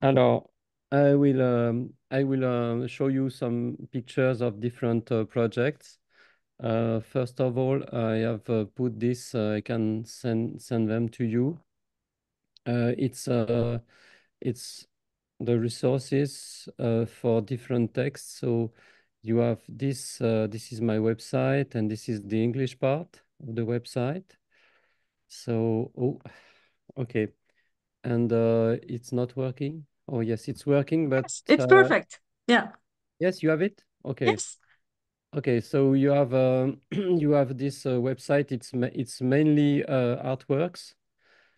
Alors, I will show you some pictures of different projects. First of all, I have put this. I can send them to you. It's the resources for different texts. So you have this. This is my website, and this is the English part of the website. So, oh, okay, and it's not working. Oh yes, it's working, but Yes, it's perfect. Yeah. yes, you have it. Okay. Yes. Okay, so you have you have this website. It's mainly artworks.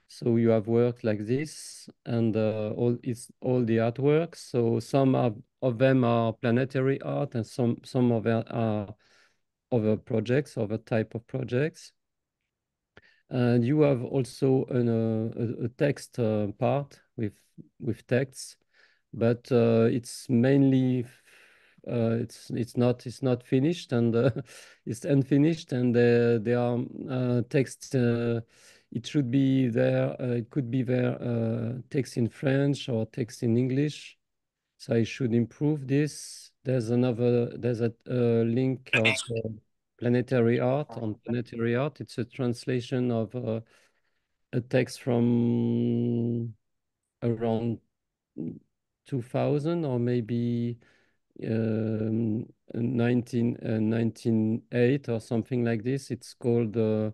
So you have work like this, and all the artworks. So of them are planetary art, and some of them are other projects, other type of projects. And you have also a text part with texts, but it's mainly it's not finished, and it's unfinished, and there are text. It should be there. It could be there text in French or text in English. So I should improve this. There's a link of planetary art on planetary art. It's a translation of a text from around 2000 or maybe 1908 or something like this. It's called The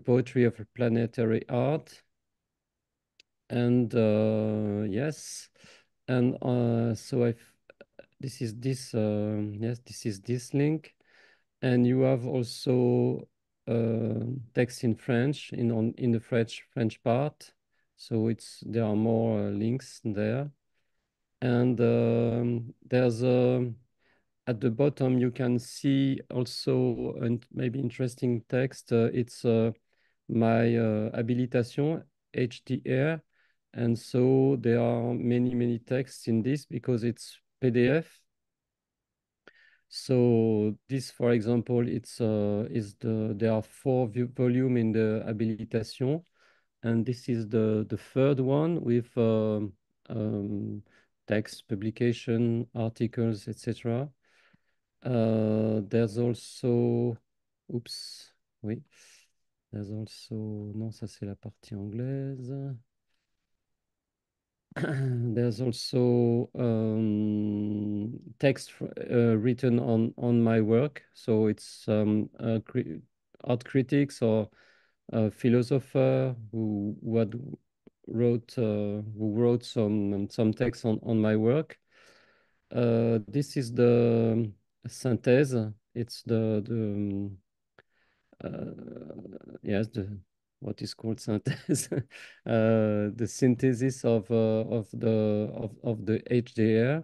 Poetry of Planetary Art. And yes, and so this is this yes, this is this link, and you have also text in French in the French part. So there are more links there, and there's at the bottom you can see also and maybe interesting text. It's my habilitation HDR, and so there are many texts in this because it's PDF. So this, for example, is there are volume in the habilitation, and this is the third one with text, publication, articles, etc. There's also, oups, oui, there's also, non, ça c'est la partie anglaise. There's also text written on my work. So it's art critics or a philosopher who wrote some text on my work. This is the synthèse. It's the yes, the what is called synthesis, the synthesis of the HDR.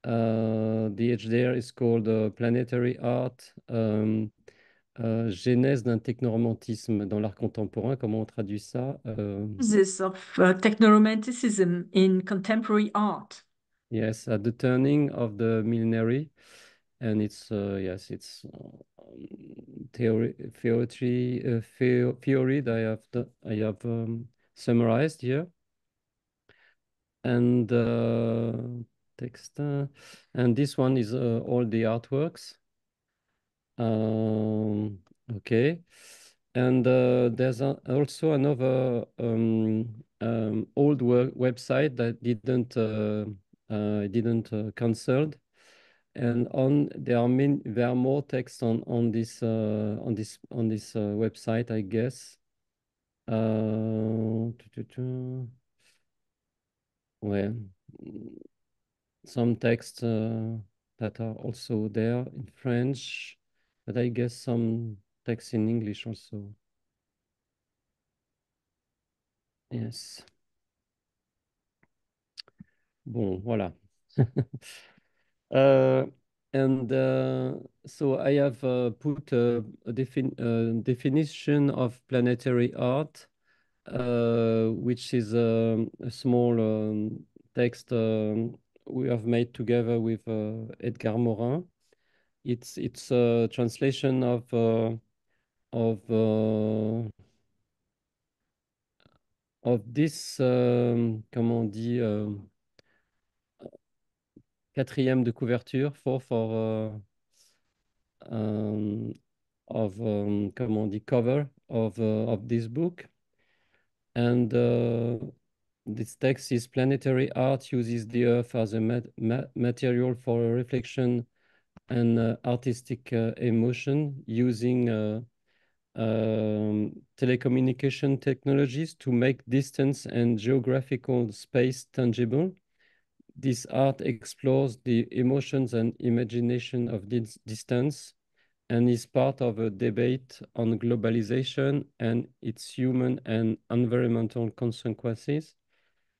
The HDR is called Planetary Art, genèse d'un technoromantisme dans l'art contemporain. Comment on traduit ça? This of technoromanticism in contemporary art. Yes, at the turning of the millenary, and it's yes, it's theory that I have summarized here, and text, and this one is all the artworks. Okay, and there's also another old website that didn't cancelled, and on there are more text on this website, I guess. Ouais, some texts that are also there in French, but I guess some text in English also. Yes. Bon, voilà. Uh, and so I have put a definition of planetary art, which is a small text we have made together with Edgar Morin. It's a translation of uh, of this comment on dit quatrième de couverture, fourth of comment on dit, cover of this book. And this text is planetary art uses the earth as a material for reflection and artistic emotion using telecommunication technologies to make distance and geographical space tangible. This art explores the emotions and imagination of this distance and is part of a debate on globalization and its human and environmental consequences.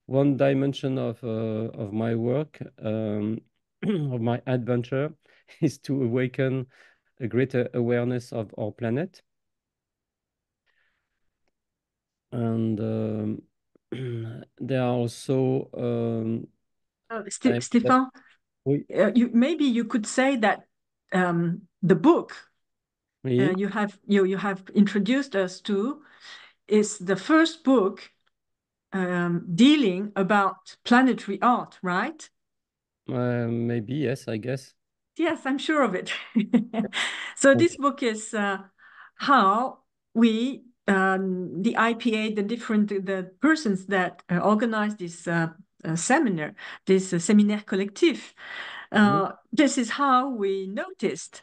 One dimension of my work, of my adventure, is to awaken a greater awareness of our planet. And there are also Stéphan, oui, maybe you could say that the book oui, you have introduced us to is the first book dealing about planetary art, right? maybe yes, I guess. Yes, I'm sure of it. So this Okay. book is how we, the IPA, the persons that organize this seminar, this Séminaire collectif. Mhm, This is how we noticed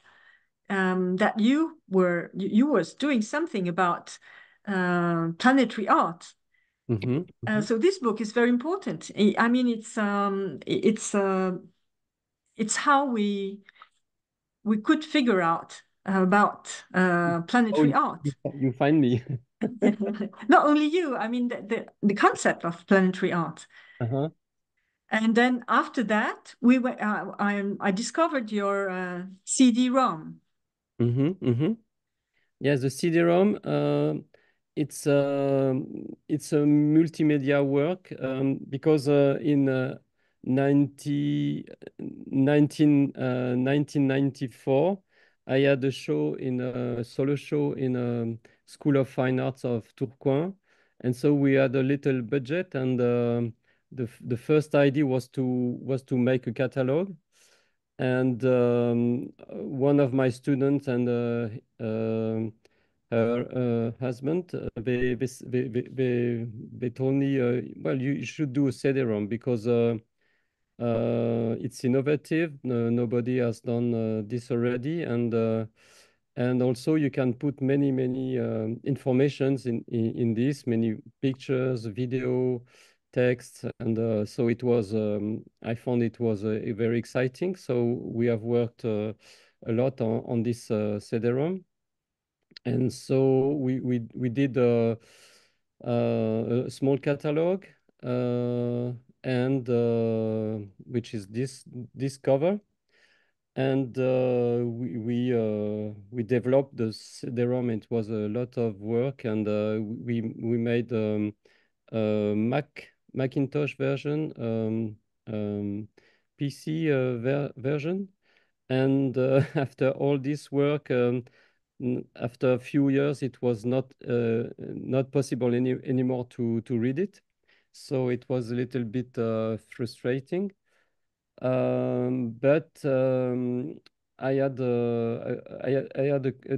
that you was doing something about planetary art. mhm, mhm. So this book is very important. I mean, it's how we could figure out about Oh, planetary art. you find me. Not only you, I mean, the concept of planetary art. Uh-huh. And then after that, we were, I discovered your CD-ROM. Mm-hmm, mm-hmm. Yes, the CD-ROM, it's a multimedia work because in 1994, I had a show in a solo show in a School of Fine Arts of Tourcoing, and so we had a little budget, and the first idea was to make a catalog. And one of my students and her husband, they told me, well, you should do a CD-ROM because it's innovative. Nobody has done this already, and also you can put many informations in this, many pictures, video, text, and so it was. I found it was very exciting. So we have worked a lot on this CD-ROM, and so we did a small catalog, and which is this cover, and we developed the CD-ROM. It was a lot of work, and we made a Macintosh version, PC version, and after all this work, after a few years, it was not possible anymore to read it. So it was a little bit frustrating. But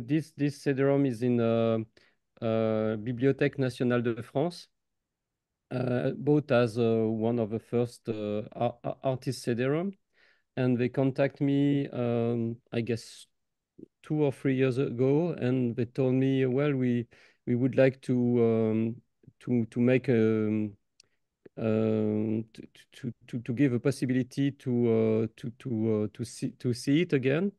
this CD-ROM is in Bibliothèque nationale de France, both as one of the first artist CD-ROM, and they contact me, I guess 2 or 3 years ago, and they told me, well, we would like to make to give a possibility to see it again.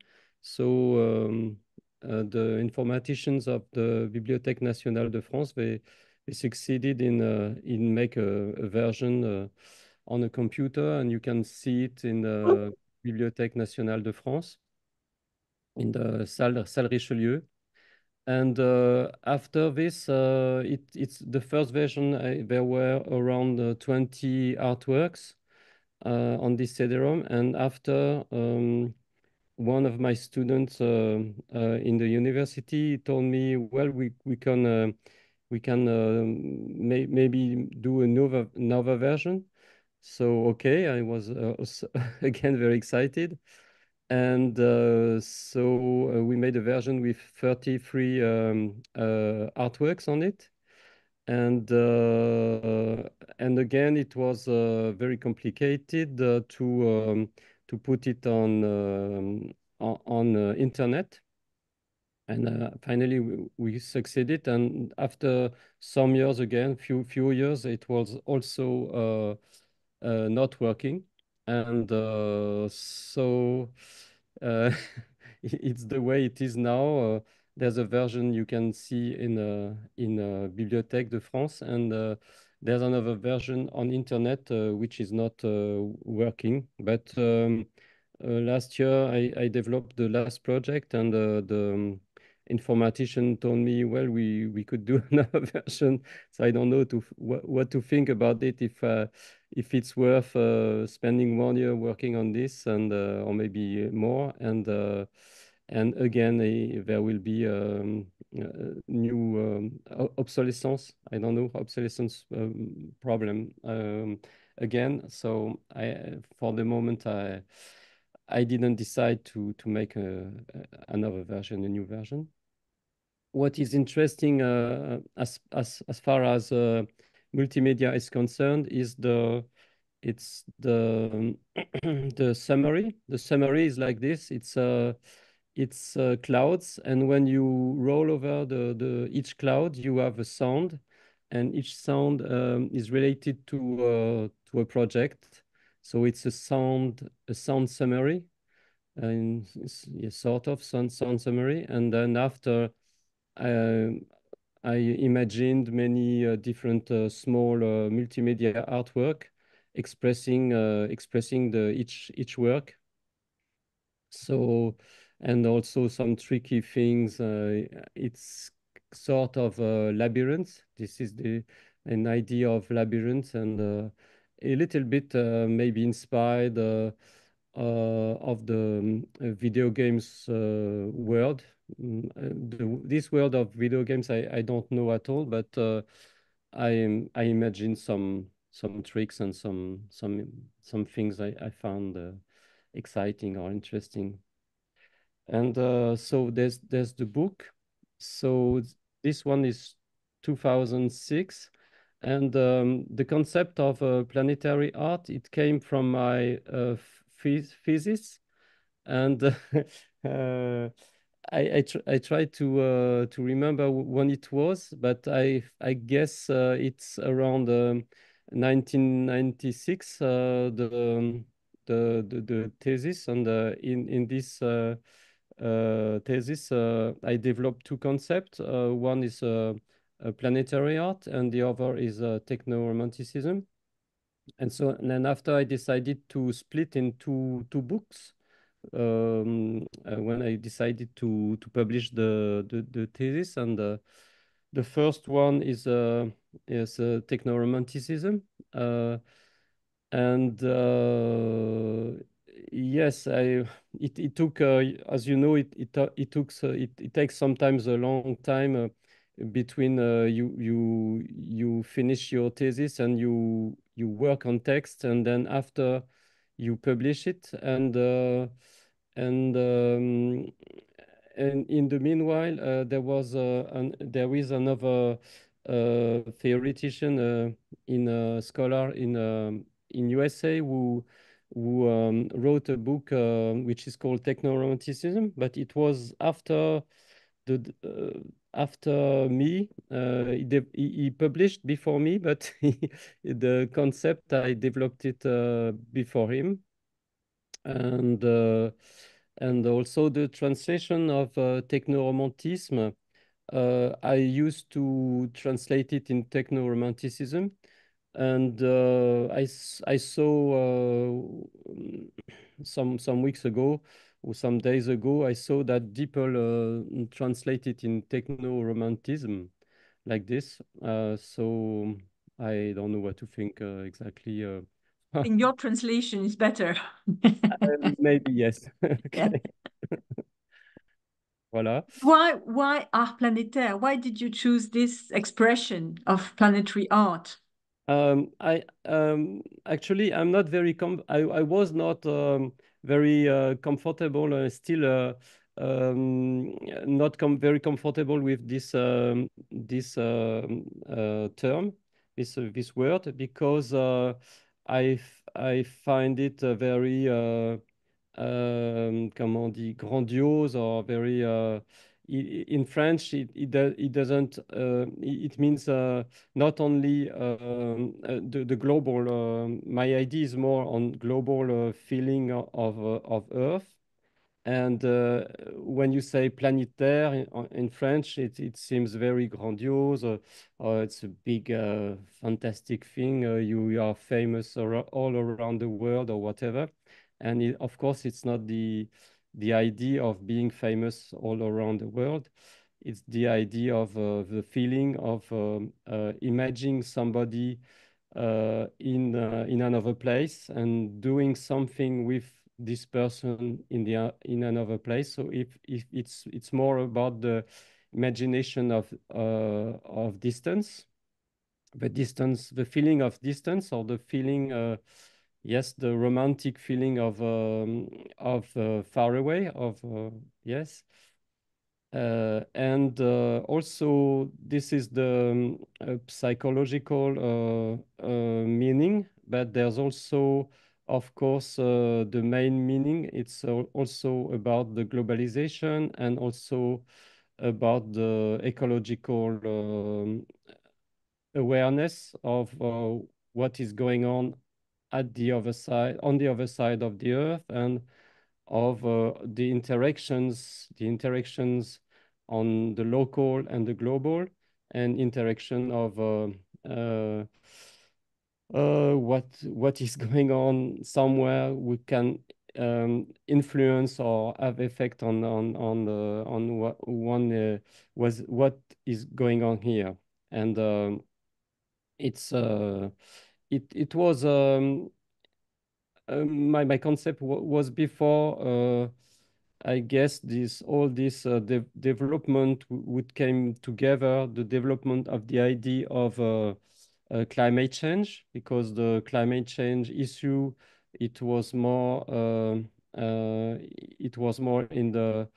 So the informaticians of the Bibliothèque nationale de France, they succeeded in make a version on a computer, and you can see it in the Bibliothèque nationale de France in the salle Richelieu. And after this, it's the first version. There were around 20 artworks on this CD-ROM. And after, one of my students in the university told me, well, we can maybe do another version. So, okay, I was again very excited. And so we made a version with 33 artworks on it. And again, it was very complicated to put it on internet. And finally, we succeeded. And after some years again, few years, it was also not working. And so it's the way it is now. There's a version you can see in Bibliothèque de France, and there's another version on internet which is not working. But last year, I developed the last project, and the informatician told me, well, we could do another version. So I don't know what to think about it, if it's worth spending 1 year working on this, and or maybe more. And again, there will be new obsolescence. I don't know, obsolescence problem again. So for the moment, I didn't decide to make another version, a new version. What is interesting as far as multimedia is concerned is the the summary. The summary is like this. It's clouds, and when you roll over each cloud, you have a sound, and each sound is related to a project. So it's a sound summary, and yeah, sort of sound summary. And then after, I I imagined many different small multimedia artwork expressing the each work. So, and also some tricky things. It's sort of a labyrinth. This is an idea of labyrinth, and a little bit maybe inspired of the video games world. This world of video games, I don't know at all, but I imagine some tricks and some things I found exciting or interesting. And so there's the book. So this one is 2006, and the concept of planetary art, it came from my thesis, and I try to remember when it was, but I guess it's around 1996, the thesis. And in this thesis, I developed two concepts. One is a planetary art, and the other is technoromanticism. And so, and then after, I decided to split in two books when I decided to publish the thesis. And the first one is technoromanticism. And yes, it took, as you know, it takes sometimes a long time between you finish your thesis and you work on text, and then after you publish it. And and in the meanwhile, there is another theoretician, in a scholar in USA, wrote a book which is called Technoromanticism, but it was the after me. He published before me, but the concept, I developed it before him. And and also the translation of technoromantism. I used to translate it in technoromanticism, and I saw some weeks ago or some days ago, I saw that people translate it in techno-romantism like this. So I don't know what to think exactly. think your translation is better. Maybe yes. Yeah. Okay. Voilà. Why art planétaire? Why did you choose this expression of planetary art? I actually I'm not very I was not very comfortable still not very comfortable with this term, this word, because I find it very comment on dit, grandiose, or very in French it doesn't it means not only the global my idea is more on global feeling of Earth. And when you say planétaire in French, it seems very grandiose. It's a big, fantastic thing. You are famous all around the world or whatever. And of course, it's not the idea of being famous all around the world. It's the idea of the feeling of imagining somebody in another place and doing something with this person in another place. So if it's more about the imagination of distance, the feeling of distance, or the feeling, yes, the romantic feeling of far away, of yes. And also, this is the psychological meaning, but there's also, of course, the main meaning. It's also about the globalization, and also about the ecological awareness of what is going on at the other side, on the other side of the earth, and of the interactions on the local and the global, and interaction of what is going on somewhere we can influence or have effect on what is going on here. And it's it was my concept was before, I guess, this all this development would came together, the development of the idea of climate change, because the climate change issue, it was more in the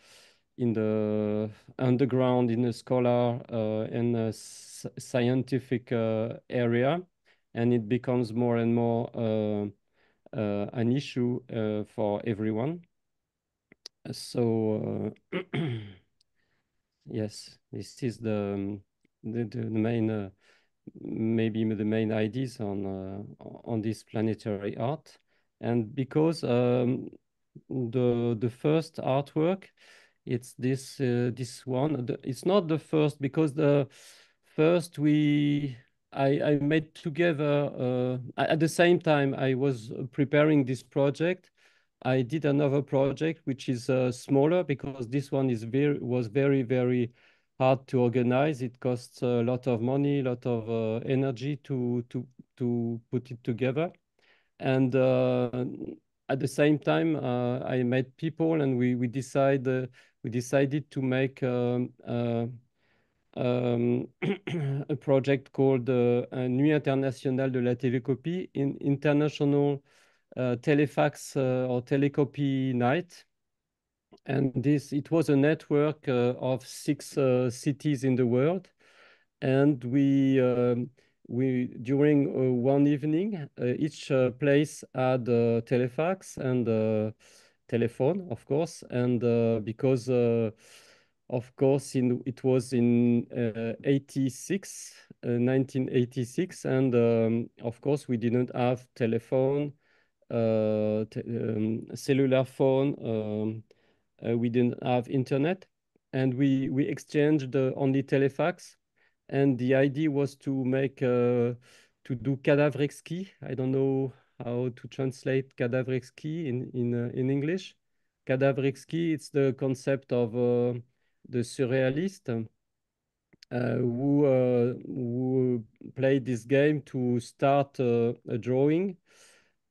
underground, in the scholar and scientific area, and it becomes more and more an issue for everyone. So yes, this is the main maybe the main ideas on this planetary art. And because the first artwork, it's this one. It's not the first, because the first I made together at the same time I was preparing this project. I did another project which is smaller, because this one was very hard to organize. It costs a lot of money, a lot of energy to put it together. And at the same time, I met people, and we decided to make a project called Nuit internationale de la télécopie, in International Telefax or Telecopy Night. And it was a network of 6 cities in the world. And we during one evening, each place had a telefax and a telephone, of course. And because of course it was in 1986, and of course we didn't have telephone, cellular phone, we didn't have internet, and we exchanged only telefax. And the idea was to do cadavrexki. I don't know how to translate cadavrexki in English. Cadavrexki, it's the concept of the surrealist, who played this game to start a drawing,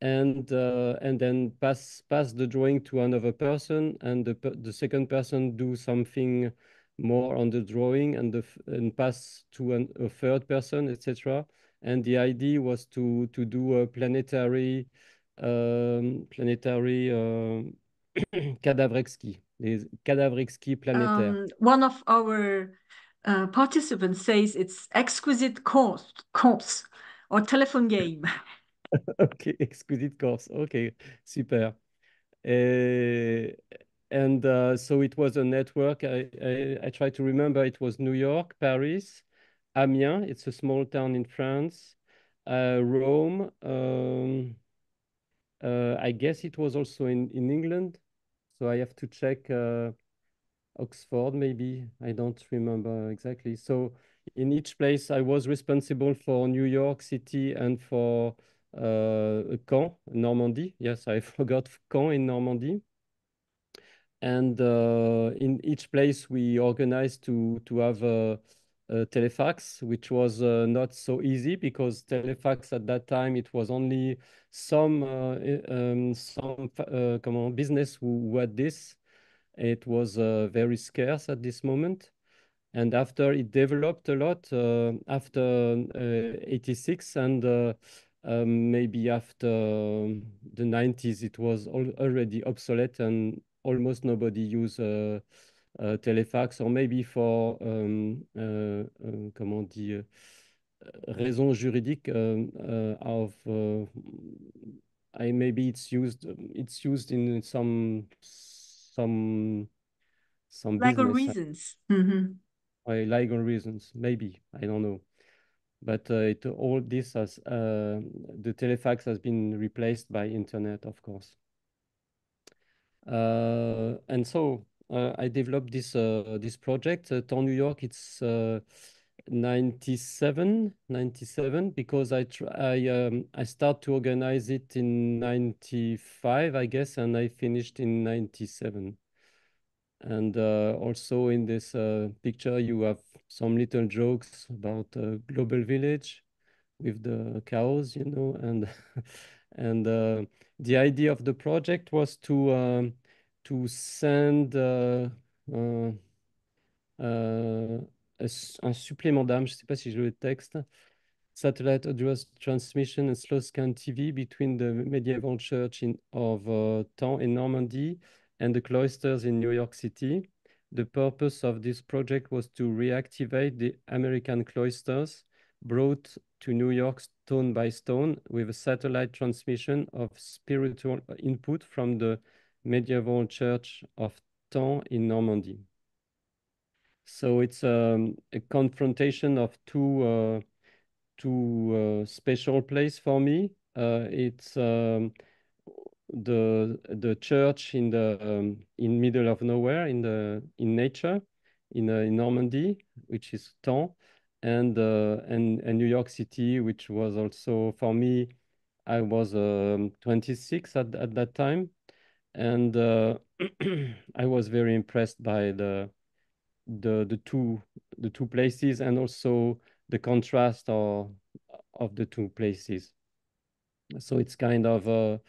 and then pass the drawing to another person, and the second person do something more on the drawing, and pass to a third person, etc. and the idea was to do a planetary cadavre exquis, les cadavres exquis planétaires. One of our participants says it's exquisite corpse or telephone game. Ok, exquisite course. Ok, super. Uh, and so it was a network. I try to remember. It was New York, Paris, Amiens. It's a small town in France. Rome. I guess it was also in England. So I have to check. Oxford, maybe. I don't remember exactly. So in each place, I was responsible for New York City and for Caen, Normandy. Yes, I forgot Caen in Normandy. And in each place, we organized to have a telefax, which was not so easy because telefax at that time it was only some business who had this. It was very scarce at this moment. And after it developed a lot, after 86 and maybe after the 90s, it was already obsolete and almost nobody used telefax, or maybe for, comment on dit, raisons juridiques of maybe it's used in some Legal business, reasons. Mm-hmm. legal reasons, maybe, I don't know. But all this has the telefax has been replaced by internet, of course. And so I developed this project. Town New York, it's 97 because I start to organize it in 95, I guess, and I finished in 97. And also in this picture, you have some little jokes about Global Village with the cows, and and the idea of the project was to send uh, un supplément d'âme, je ne sais pas si j'ai le texte, satellite audio transmission and slow scan TV between the medieval church of Caen in Normandy and the cloisters in New York City. The purpose of this project was to reactivate the American cloisters brought to New York stone by stone with a satellite transmission of spiritual input from the medieval church of Caen in Normandy. So it's a confrontation of two special place for me. It's the church in middle of nowhere in nature in Normandy, which is Caen, and New York City, which was also for me. I was 26 at that time, and I was very impressed by the two places and also the contrast of the two places. So it's kind of a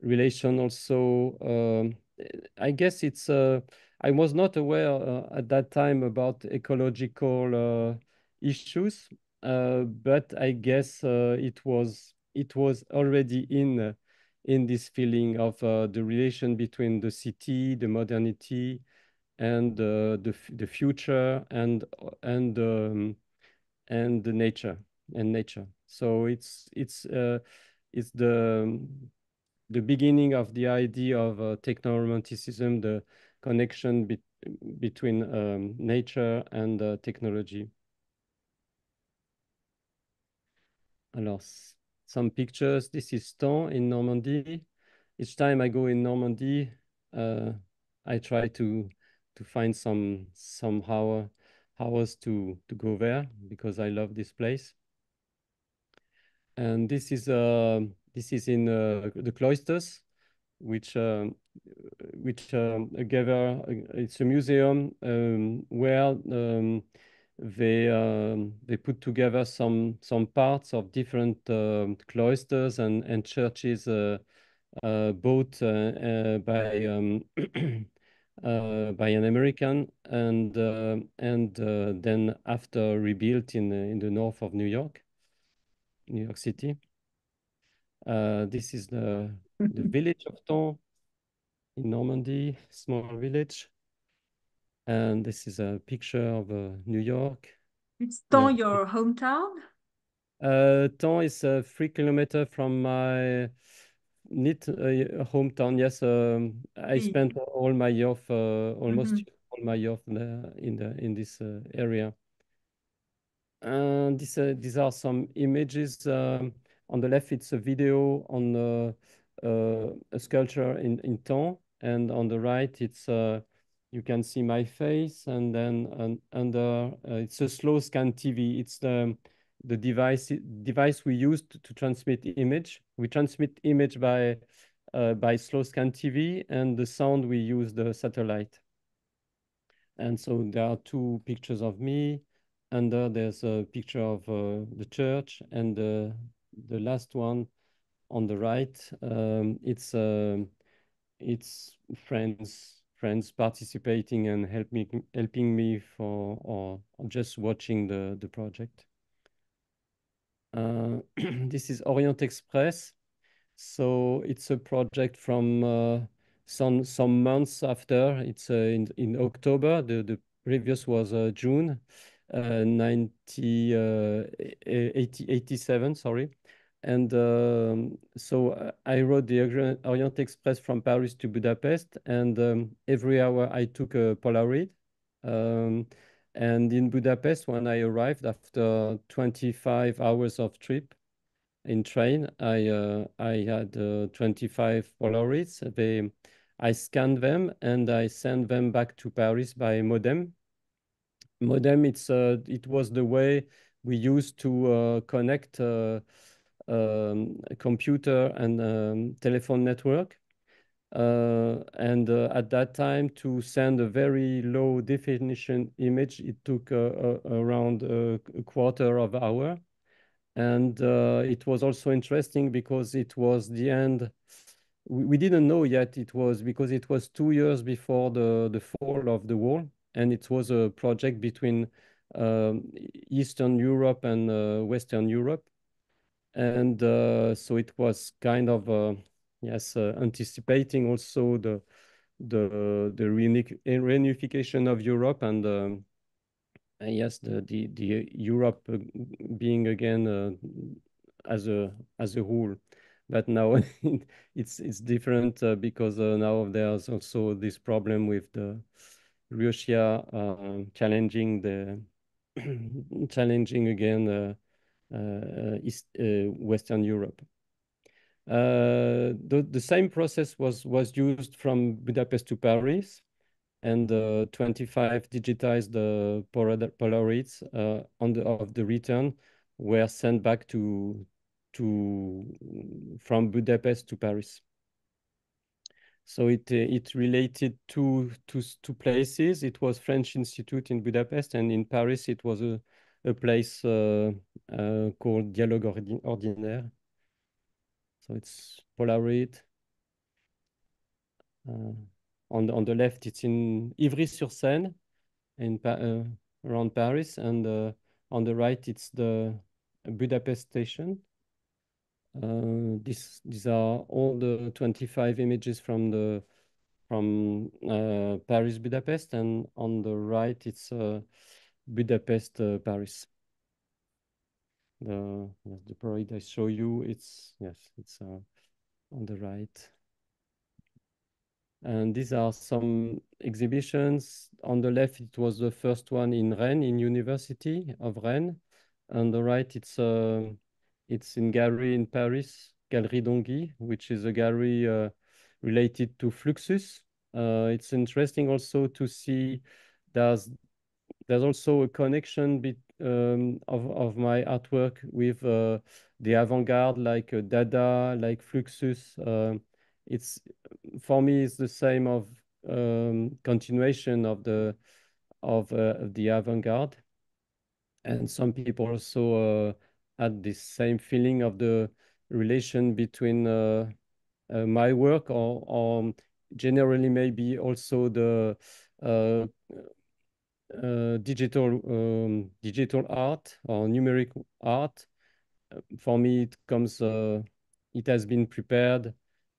relation also. I guess it's I was not aware at that time about ecological issues, but I guess it was already in this feeling of the relation between the city, the modernity, and the future and the nature. So it's the beginning of the idea of technoromanticism, the connection between nature and technology. Alors, some pictures. This is Caen in Normandy. Each time I go in Normandy, I try to find some hours to go there because I love this place. And this is in the cloisters, which gather. It's a museum where they put together some parts of different cloisters and churches bought by an American and then after rebuilt in the north of New York. New York City. This is the village of Tong in Normandy, small village. And this is a picture of New York. It's Yeah. Tong, your hometown? Tong is 3 kilometers from my hometown. Yes, I Oui. spent all my year, almost Mhm. all my year in this area. And these are some images. On the left, it's a video on a sculpture in Tong, and on the right, it's you can see my face, and then under it's a slow scan TV. It's the device we use to transmit image. We transmit image by slow scan TV, and the sound we use the satellite. And so there are two pictures of me. Under there's a picture of the church, and the last one on the right, it's friends participating and helping me for or just watching the project. This is Orient Express. So it's a project from some months after. It's in October. The previous was June 87, sorry. And so I rode the Orient Express from Paris to Budapest, and every hour I took a Polaroid. Um, and in Budapest, when I arrived after 25 hours of trip, in train, I had 25 Polaroids. I scanned them and I sent them back to Paris by modem. Modem, it was the way we used to connect a computer and telephone network. And at that time, to send a very low definition image, it took around a quarter of an hour. And it was also interesting because it was the end. We didn't know yet it was because it was 2 years before the fall of the wall. And it was a project between Eastern Europe and Western Europe. And so it was kind of, yes, anticipating also the reunification of Europe and yes, the Europe being again as a whole, but now it's different because now there's also this problem with the Russia challenging the challenging again Western Europe. The same process was used from Budapest to Paris, and 25 digitized Polaroids of the return were sent back from Budapest to Paris. So it related two places. It was French Institute in Budapest, and in Paris it was a place called Dialogue Ordinaire. So it's Polaroid. On the left, it's in Ivry-sur-Seine, around Paris, and on the right, it's the Budapest station. These are all the 25 images from Paris, Budapest, and on the right, it's Budapest, Paris. The parade I show you, it's on the right. And these are some exhibitions. On the left, it was the first one in Rennes, in University of Rennes. On the right, it's in gallery in Paris, Galerie d'Anguy, which is a gallery related to Fluxus. It's interesting also to see there's there's also a connection of my artwork with the avant-garde, like Dada, like Fluxus. It's for me, it's the same of continuation of the avant-garde, and some people also had this same feeling of the relation between my work or generally maybe also the uh, digital art or numeric art for me, it has been prepared,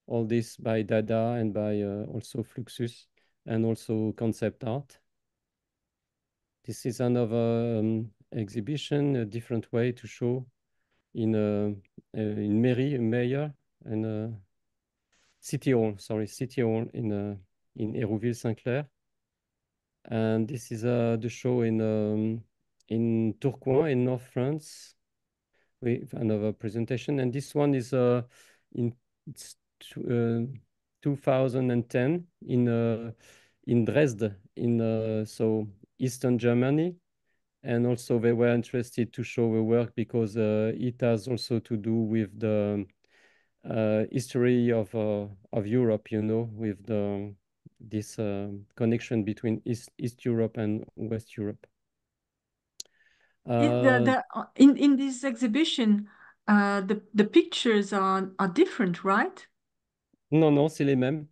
all this by Dada and by also Fluxus and also concept art. This is another exhibition, a different way to show in Mayor and City Hall, sorry, City Hall in Hérouville-Saint-Clair. And this is the show in Tourcoing in North France with another presentation. And this one is in it's, uh, 2010 in Dresde, so Eastern Germany. And also they were interested to show the work because it has also to do with the history of Europe, with this connection between East Europe and West Europe. In this exhibition, the pictures are different, right? Non, c'est les mêmes.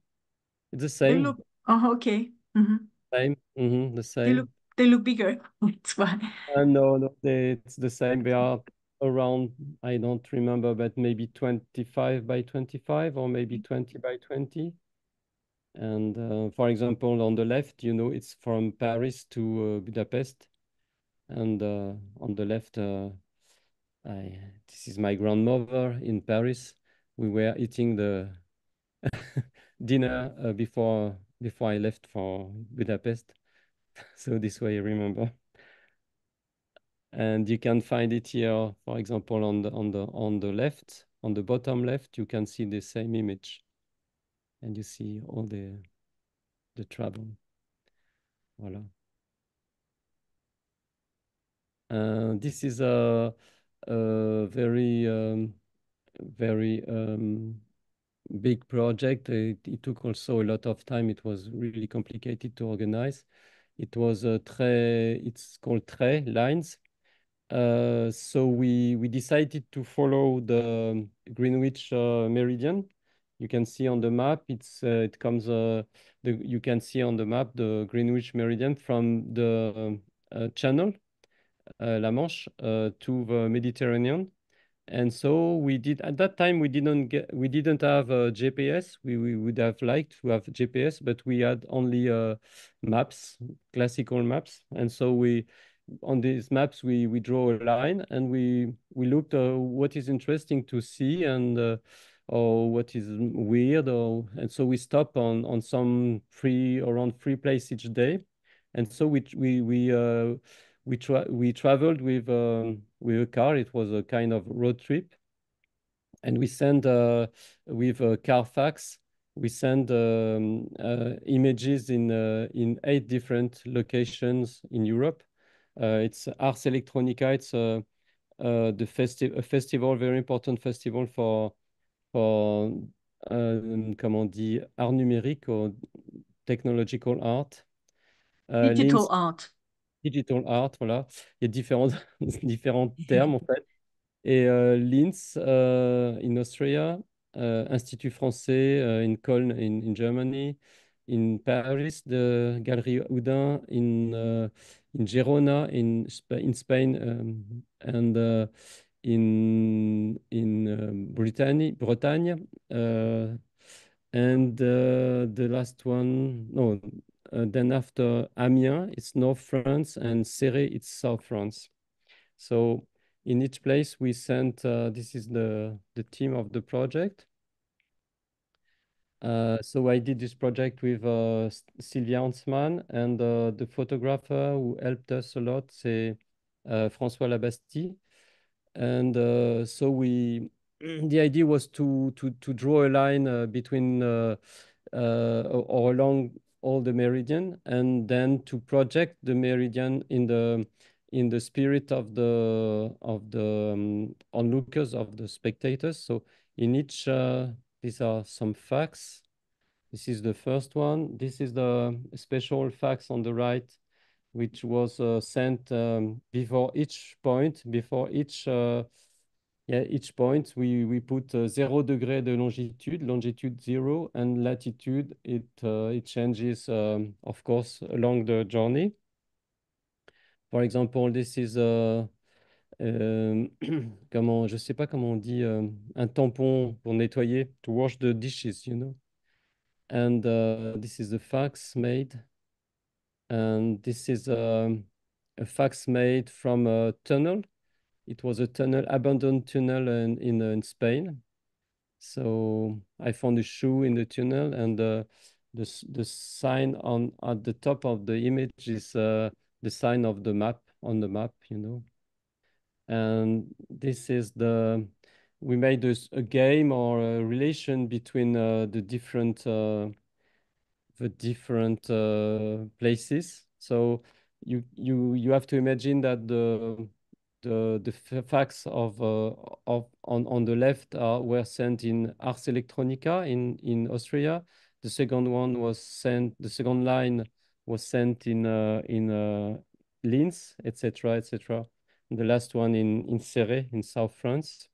It's the They same. look, oh, okay. Same. The They same. they look bigger. That's why. No, it's the same. They are around, I don't remember, but maybe 25 by 25 or maybe 20 by 20. And for example, on the left, it's from Paris to Budapest. And on the left, this is my grandmother in Paris. We were eating the dinner before I left for Budapest. So this way I remember. And you can find it here, for example, on the left, on the bottom left, you can see the same image. And you see all the travel. Voilà. This is a very big project. It took also a lot of time. It was really complicated to organize. It was it's called trait lines. So we decided to follow the Greenwich meridian. You can see on the map, it comes, you can see on the map the Greenwich meridian from the channel, La Manche, to the Mediterranean. And so we did at that time we didn't have a GPS. We would have liked to have GPS, but we had only maps, classical maps. And so we on these maps we draw a line and we looked what is interesting to see and or what is weird and so we stop on some around three places each day. And so we traveled with a car. It was a kind of road trip, and we sent with Carfax. We send images in 8 different locations in Europe. It's Ars Electronica. It's a festival, very important festival for comment on dit, art numérique or technological art. Digital Linz art. Digital art, voilà. Il y a différents termes en fait. Et Linz in Austria, Institut français in Köln in Germany, in Paris, the Galerie Houdin in Girona in Spain, and in Bretagne, and the last one, no, then after Amiens, it's North France, and Serré, it's South France. So in each place we sent, this is the team of the project. So I did this project with Sylvia Hansman, and the photographer who helped us a lot, c'est François Labastie. And so the idea was to draw a line between or along all the meridian, and then to project the meridian in the spirit of the onlookers, of the spectators. So in each, these are some facts. This is the first one. This is the special fax on the right, which was sent before each point, each point, we put 0 degré de longitude 0, and latitude, it changes, of course, along the journey. For example, this is comment, je sais pas comment on dit, un tampon pour nettoyer, to wash the dishes, you know. And this is the fax made. And this is a fax made from a tunnel. It was a tunnel, abandoned tunnel in Spain. So I found a shoe in the tunnel, and the sign on at the top of the image is the sign of the map on the map, you know. And this is we made a game or a relation between the different places. So you have to imagine that the facts of on the left were sent in Ars Electronica in Austria. The second one was sent. The second line was sent in Linz, etc., etc. The last one in Céret in South France.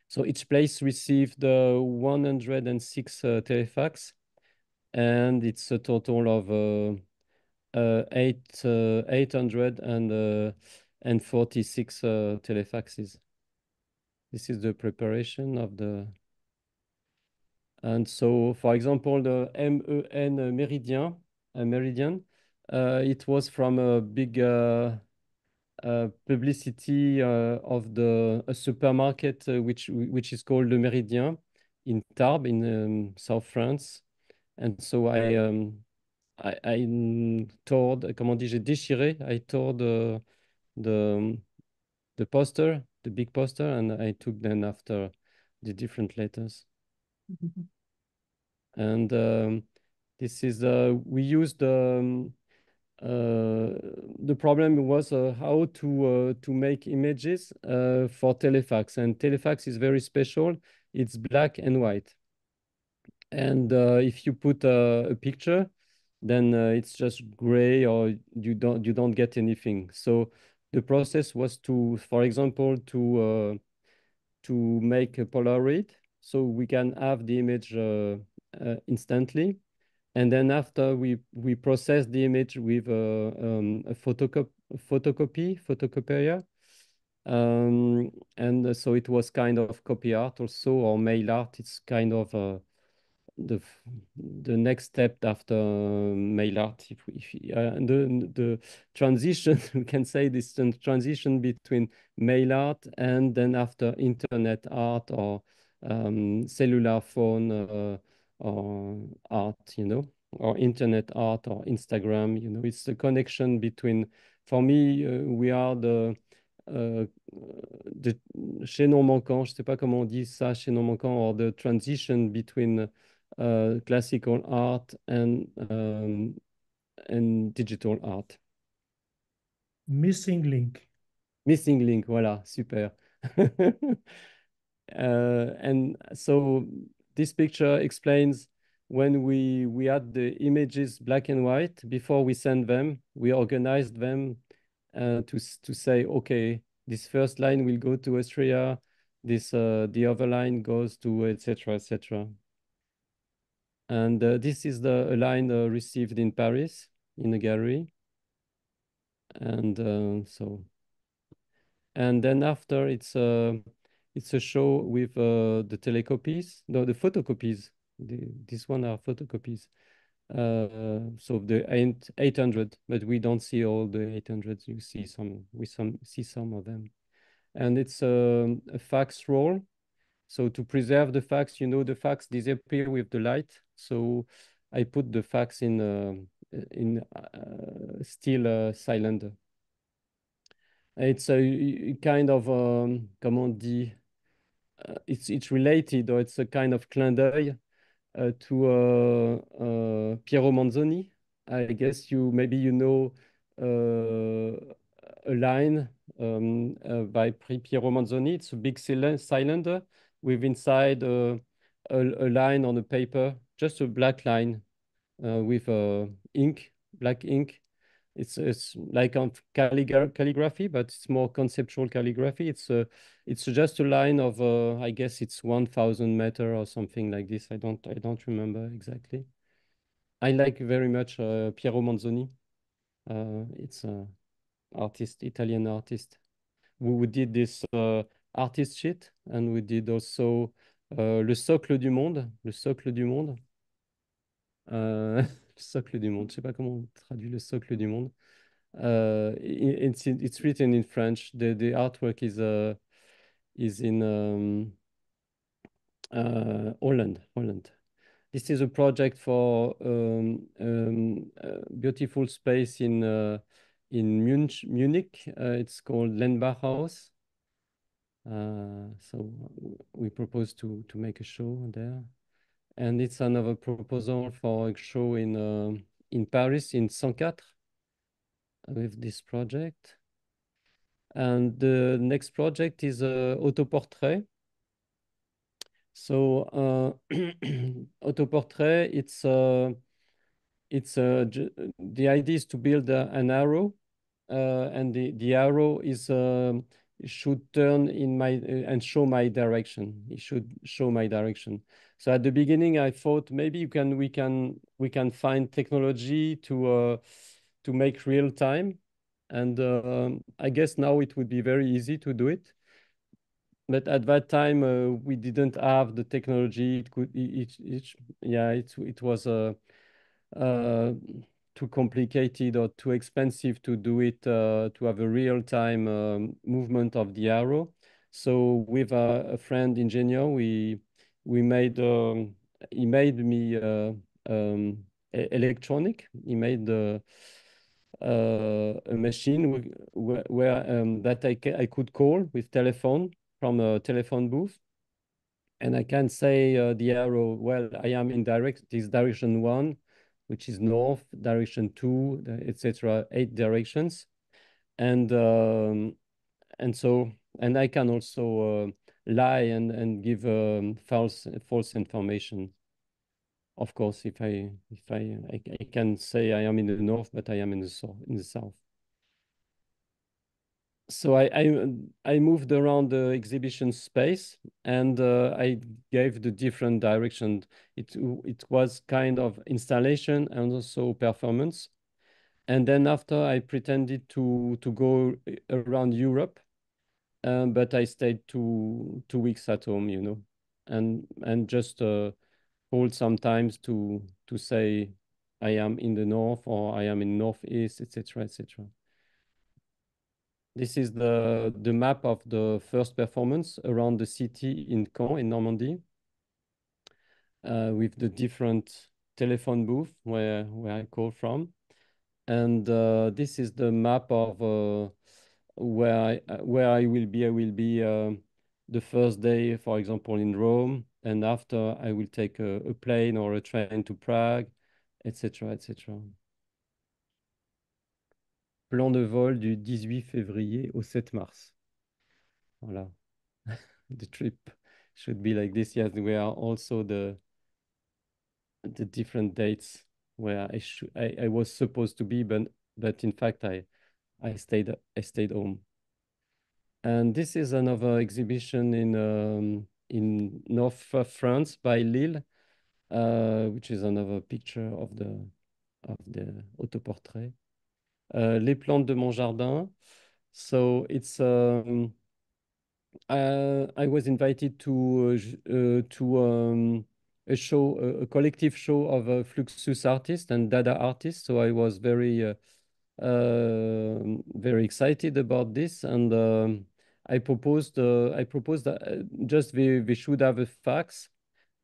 So each place received 106 telefax, and it's a total of 846 telefaxes. This is the preparation of the. And so, for example, the MEN meridian, it was from a big publicity of a supermarket which is called Le Méridien in Tarbes in South France. And so I tore, comment dit, j'ai déchiré, I tore the poster, the big poster, and I took them after the different letters. And this is, we used, the problem was how to make images for telefax. And telefax is very special. It's black and white. And if you put a picture, then it's just gray, or you don't get anything. So the process was to, for example, to make a Polaroid, so we can have the image instantly. And then after we process the image with a photocopier. And so it was kind of copy art also, or mail art. It's kind of the the next step after mail art. The transition, we can say this transition between mail art and then after internet art, or cellular phone or art, you know, or internet art or Instagram, you know. It's the connection between, for me, we are the chaînon manquant, je sais pas comment on dit ça, chaînon manquant, or the transition between classical art and digital art. Missing link. Missing link, voilà, super. And so this picture explains when we had the images black and white, before we send them, we organized them to say, okay, this first line will go to Austria, this the other line goes to etc., etc. And this is a line received in Paris in a gallery. And and then after it's a show with the telecopies, no, the photocopies. This one are photocopies. So the 800, but we don't see all the 800. You see see some of them. And it's a fax roll. So to preserve the fax, you know, the fax disappear with the light. So I put the fax in steel cylinder. It's a kind of comment on dit, it's related, or it's a kind of clin d'œil to Piero Manzoni. I guess maybe you know a line by Piero Manzoni. It's a big cylinder with inside a line on a paper, just a black line with black ink. It's like on calligraphy, but it's more conceptual calligraphy. It's just a line of I guess it's 1,000 meter or something like this. I don't remember exactly. I like very much Piero Manzoni. It's an artist, Italian artist. we did this artist sheet, and we did also le socle du monde, le socle du monde. Le socle du monde, je sais pas comment on traduit le socle du monde. It's written in French. The artwork is in Holland. This is a project for beautiful space in Munich. It's called Lenbach House. So we propose to make a show there, and it's another proposal for a show in Paris in 104 with this project. And the next project is autoportrait. So autoportrait, the idea is to build an arrow, and the arrow is should turn in my and show my direction. It should show my direction. So at the beginning, I thought maybe we can find technology to make real time, and I guess now it would be very easy to do it. But at that time, we didn't have the technology. It was too complicated or too expensive to do it, to have a real-time movement of the arrow. So with a friend engineer, we made he made me electronic. He made a machine where that I could call with telephone from a telephone booth, and I can say the arrow, well, I am in this direction 1, which is north, direction 2, etc., 8 directions. And so I can also lie and give false information. Of course, if I can say I am in the north, but I am in the south. So I moved around the exhibition space, and I gave the different directions. It was kind of installation and also performance. And then after, I pretended to go around Europe, but I stayed 2 weeks at home, and just hold sometimes to say I am in the north or I am in northeast, etc., etc. This is the map of the first performance around the city in Caen, in Normandy, with the different telephone booth where I call from. And this is the map of where I will be. I will be the first day, for example, in Rome, and after I will take a plane or a train to Prague, etc., etc. Plan de vol du 18 février au 7 mars. Voilà. The trip should be like this. Yes, we are also the different dates where I was supposed to be, but in fact I stayed home. And this is another exhibition in North France by Lille, which is another picture of the autoportrait. Les plantes de mon jardin. So it's I was invited to a collective show of Fluxus artists and Dada artists. So I was very excited about this, and I proposed that just they should have a fax,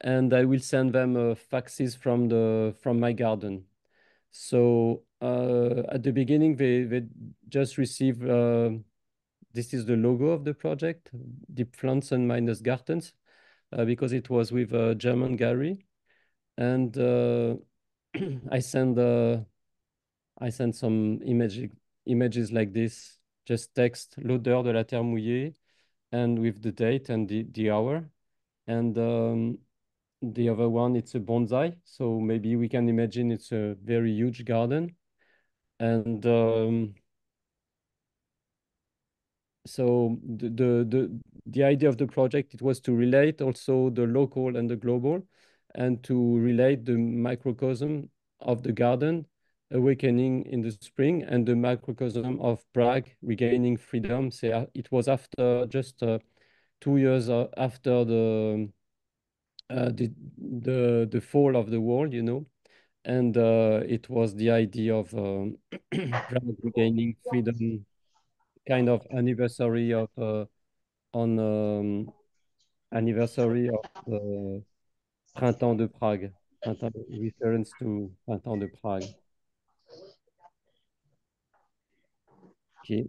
and I will send them faxes from my garden. So at the beginning, they just received. This is the logo of the project, Die Pflanzen meines Gartens, because it was with a German gallery. And I sent some images like this, just text, l'odeur de la terre mouillée, and with the date and the hour. And the other one, it's a bonsai. So maybe we can imagine it's a very huge garden. And so the idea of the project, it was to relate also the local and the global, and to relate the microcosm of the garden awakening in the spring, and the microcosm of Prague regaining freedom. So it was after just 2 years after the fall of the wall, you know, and it was the idea of Prague regaining freedom, kind of anniversary of on anniversary of Printemps de Prague, reference to Printemps de Prague. Okay.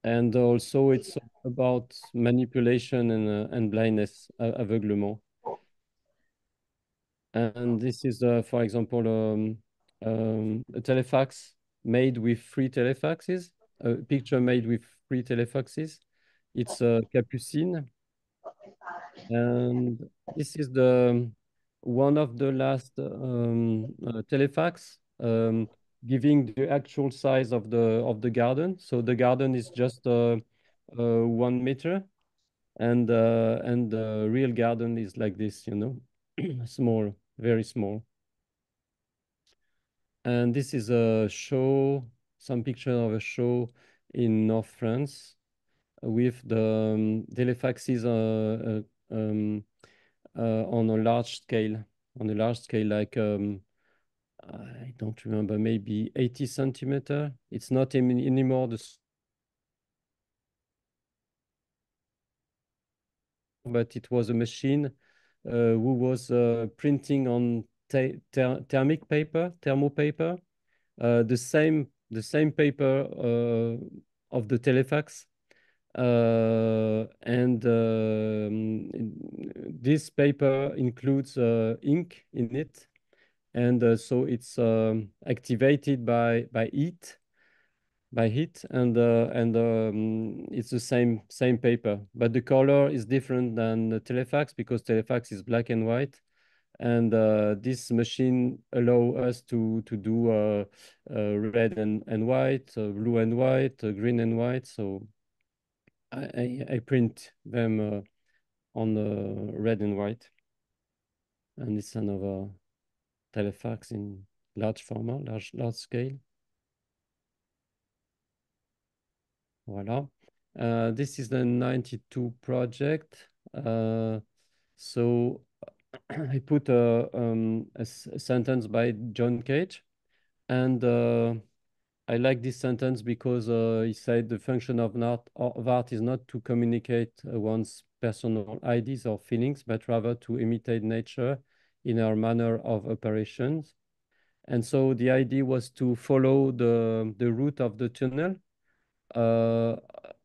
And also it's about manipulation and blindness, aveuglement. And this is, for example, a telefax made with three telefaxes, a picture made with three telefaxes. It's a Capucine. And this is the one of the last telefax, giving the actual size of the garden. So the garden is just 1 meter, and the real garden is like this, you know, small, very small. And this is a show, some picture of a show in North France with the telefaxes on a large scale, like I don't remember, maybe 80 centimeter. It's not anymore but it was a machine who was printing on thermic paper, thermo paper, the same paper of the telefax. And this paper includes ink in it, and so it's activated by heat, and it's the same paper, but the color is different than the telefax, because telefax is black and white, and this machine allow us to do red and white, blue and white, green and white. So I print them on red and white, and it's another telefax in large format, large scale. Voila. This is the 92 project. So I put a sentence by John Cage, and I like this sentence because he said the function of art is not to communicate one's personal ideas or feelings, but rather to imitate nature in our manner of operations. And so the idea was to follow the route of the tunnel uh,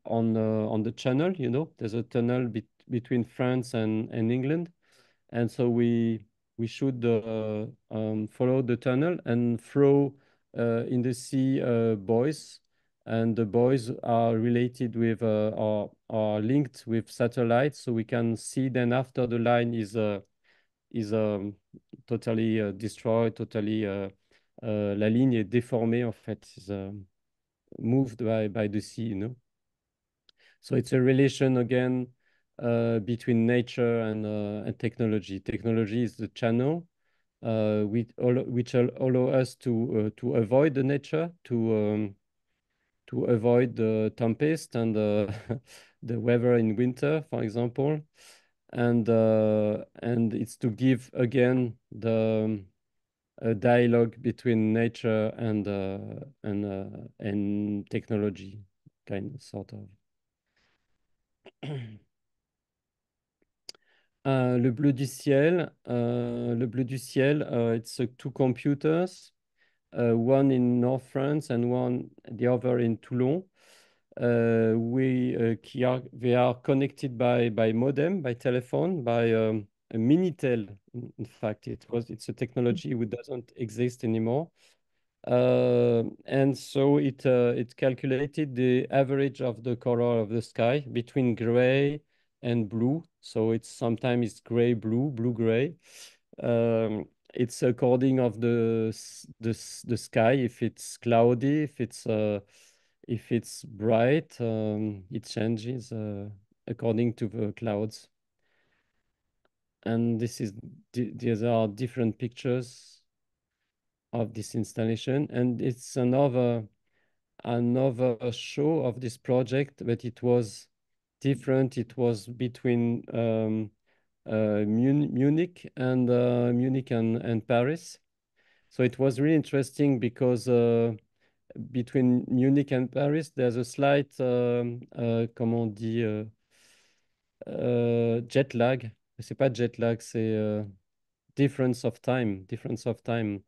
on the channel. You know, there's a tunnel between France and England, and so we should follow the tunnel and throw in the sea buoys, and the buoys are related with are linked with satellites, so we can see then after the line is totally destroyed, totally la ligne est déformée en fait, is moved by the sea, you know. So it's a relation again between nature and technology. Technology is the channel which allow us to avoid the nature, to avoid the tempest and the weather in winter, for example, and it's to give again the a dialogue between nature and technology, kind of sort of. Le bleu du ciel, it's two computers, one in North France and the other in Toulon. They are connected by modem, by telephone, by a Minitel. In fact, it's a technology which doesn't exist anymore. And so it calculated the average of the color of the sky between gray and blue. So sometimes gray, blue, blue, gray. It's according of the sky. If it's cloudy, if it's bright, it changes according to the clouds. And these are different pictures of this installation, and it's another show of this project, but it was different. It was between Munich and Paris. So it was really interesting because between Munich and Paris, there's a slight, comment on dit, jet lag. C'est pas jet lag, c'est difference of time. Difference of time.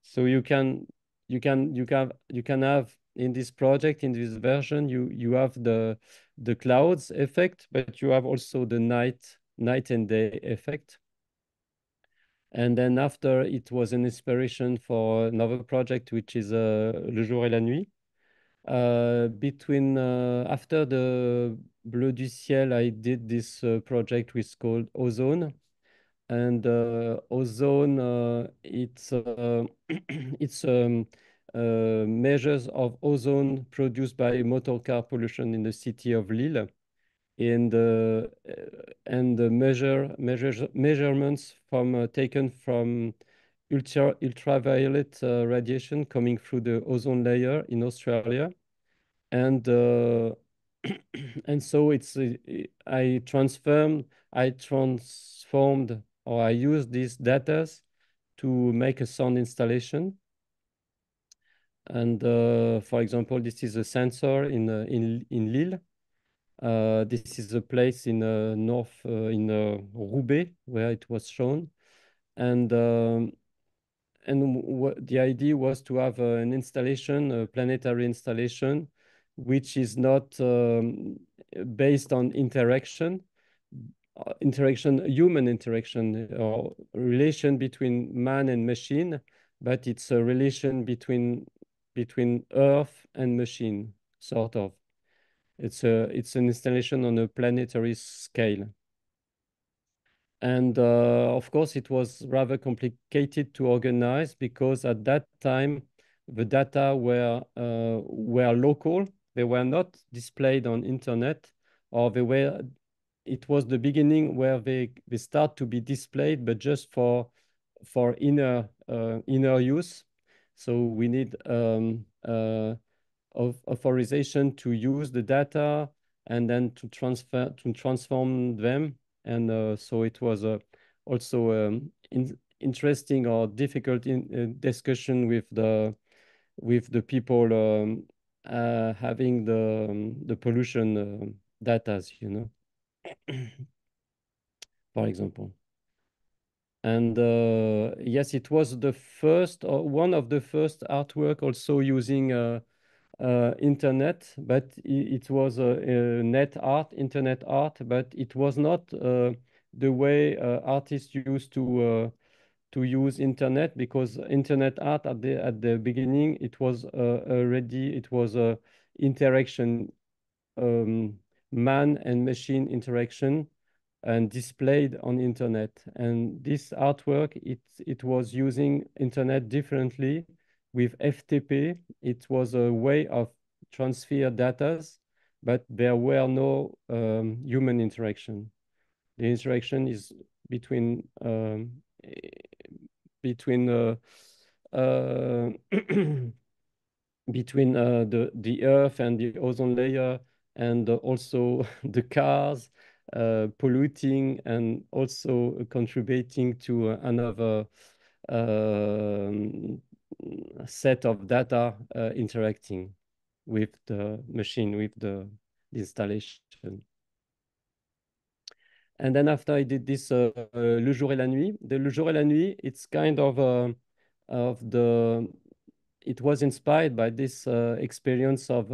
So you can have in this project, in this version, you have the clouds effect, but you have also the night and day effect. And then after, it was an inspiration for another project, which is Le jour et la nuit. After the Bleu du ciel, I did this project which is called Ozone. And ozone, it's it's measures of ozone produced by motor car pollution in the city of Lille, and the measurements taken from ultraviolet radiation coming through the ozone layer in Australia, and and so it's I transformed, or I used these data to make a sound installation. And for example, this is a sensor in Lille. This is a place in north in Roubaix where it was shown, and the idea was to have an installation, a planetary installation, which is not based on human interaction or relation between man and machine, but it's a relation between Earth and machine, sort of. It's an installation on a planetary scale. And of course, it was rather complicated to organize because at that time, the data were local. They were not displayed on internet, or it was the beginning where they start to be displayed, but just for inner use. So we need authorization to use the data and then to transform them. And so it was also interesting or difficult discussion with the people having the pollution data, for example. And yes, it was the first, or one of the first artwork also using internet, but it was internet art, but it was not the way artists used to use internet, because internet art at the beginning, it was a interaction, man and machine interaction, and displayed on internet. And this artwork, it was using internet differently with FTP. It was a way of transfer data, but there were no human interaction. The interaction is between between the Earth and the ozone layer, and also the cars polluting, and also contributing to another set of data interacting with the machine, with the installation. And then after I did this Le jour et la nuit, the Le jour et la nuit, it's kind of it was inspired by this experience of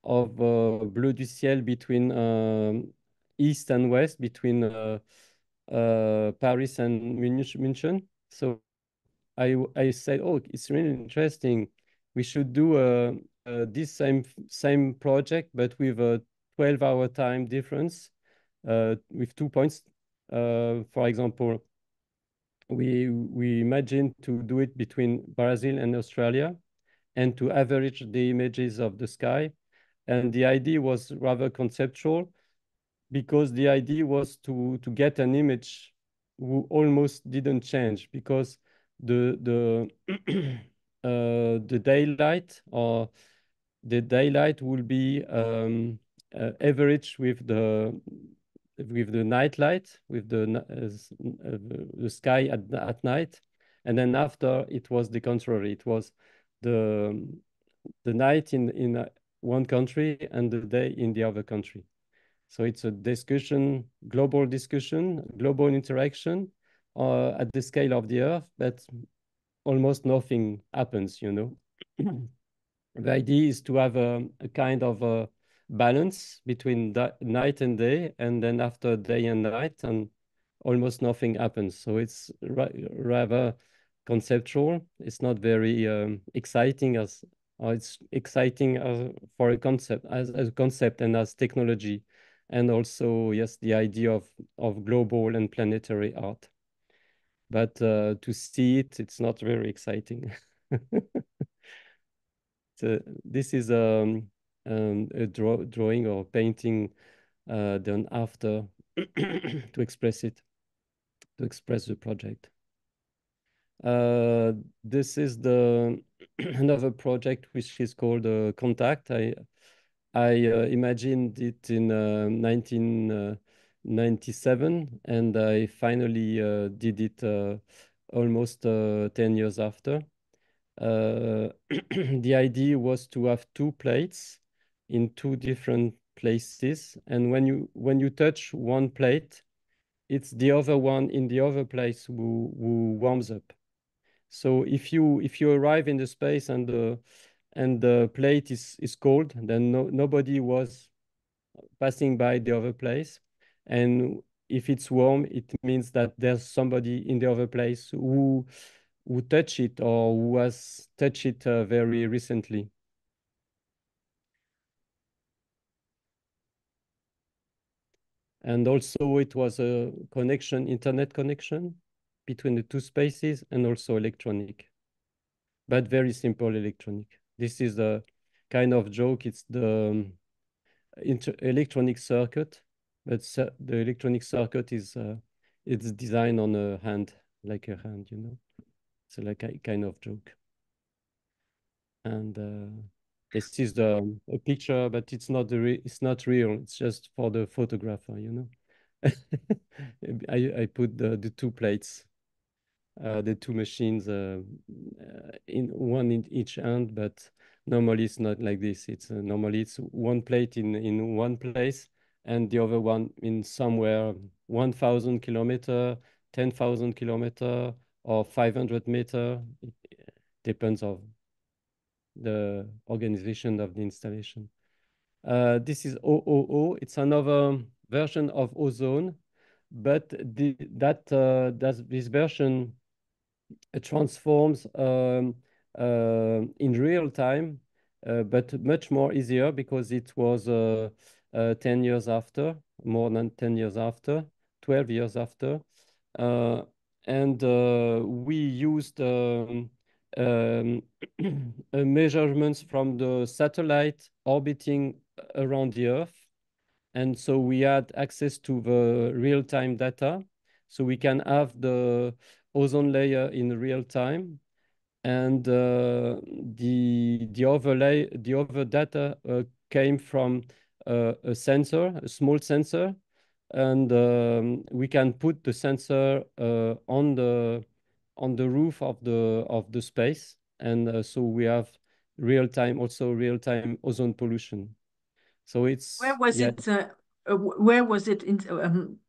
Bleu du ciel between east and west, between Paris and München. So I said, oh, it's really interesting. We should do this same project, but with a 12-hour time difference, with 2 points. For example, we imagine to do it between Brazil and Australia, and to average the images of the sky. And the idea was rather conceptual, because the idea was to get an image who almost didn't change, because the the daylight or the daylight will be average with the night light, with the sky at night, and then after it was the contrary. It was the night in one country and the day in the other country. So it's a discussion, global interaction at the scale of the Earth, but almost nothing happens, you know. The idea is to have a kind of a balance between night and day, and then after day and night, and almost nothing happens. So it's rather conceptual. It's not very exciting it's exciting for a concept, as a concept and as technology. And also, yes, the idea of global and planetary art. But to see it, it's not very exciting. So this is a drawing or painting done after to express it, to express the project. This is the another project which is called Contact. I imagined it in 1997, and I finally did it almost 10 years after. The idea was to have two plates in two different places, and when you touch one plate, it's the other one in the other place who warms up. So if you arrive in the space and the plate is cold, then nobody was passing by the other place. And if it's warm, it means that there's somebody in the other place who touched it or who has touched it very recently. And also it was a connection, internet connection between the two spaces, and also electronic, but very simple electronic. This is a kind of joke. It's the electronic circuit, but the electronic circuit is it's designed on a hand, like a hand, you know. So like a kind of joke. And this is a picture, but it's not it's not real. It's just for the photographer, you know. I put the two plates, the two machines, in one in each hand, but normally it's not like this. It's normally it's one plate in one place and the other one in somewhere 1,000 kilometer, 10,000 kilometer, or 500 meter. It depends on the organization of the installation. This is OOO. It's another version of ozone, but this version transforms in real time, but much more easier because it was 10 years after, more than 10 years after, 12 years after. And we used measurements from the satellite orbiting around the Earth. And so we had access to the real-time data. So we can have the ozone layer in real time. And the other data came from a sensor, a small sensor. And we can put the sensor on the roof of the space, and so we have real-time ozone pollution. So it's where was it? Where was it?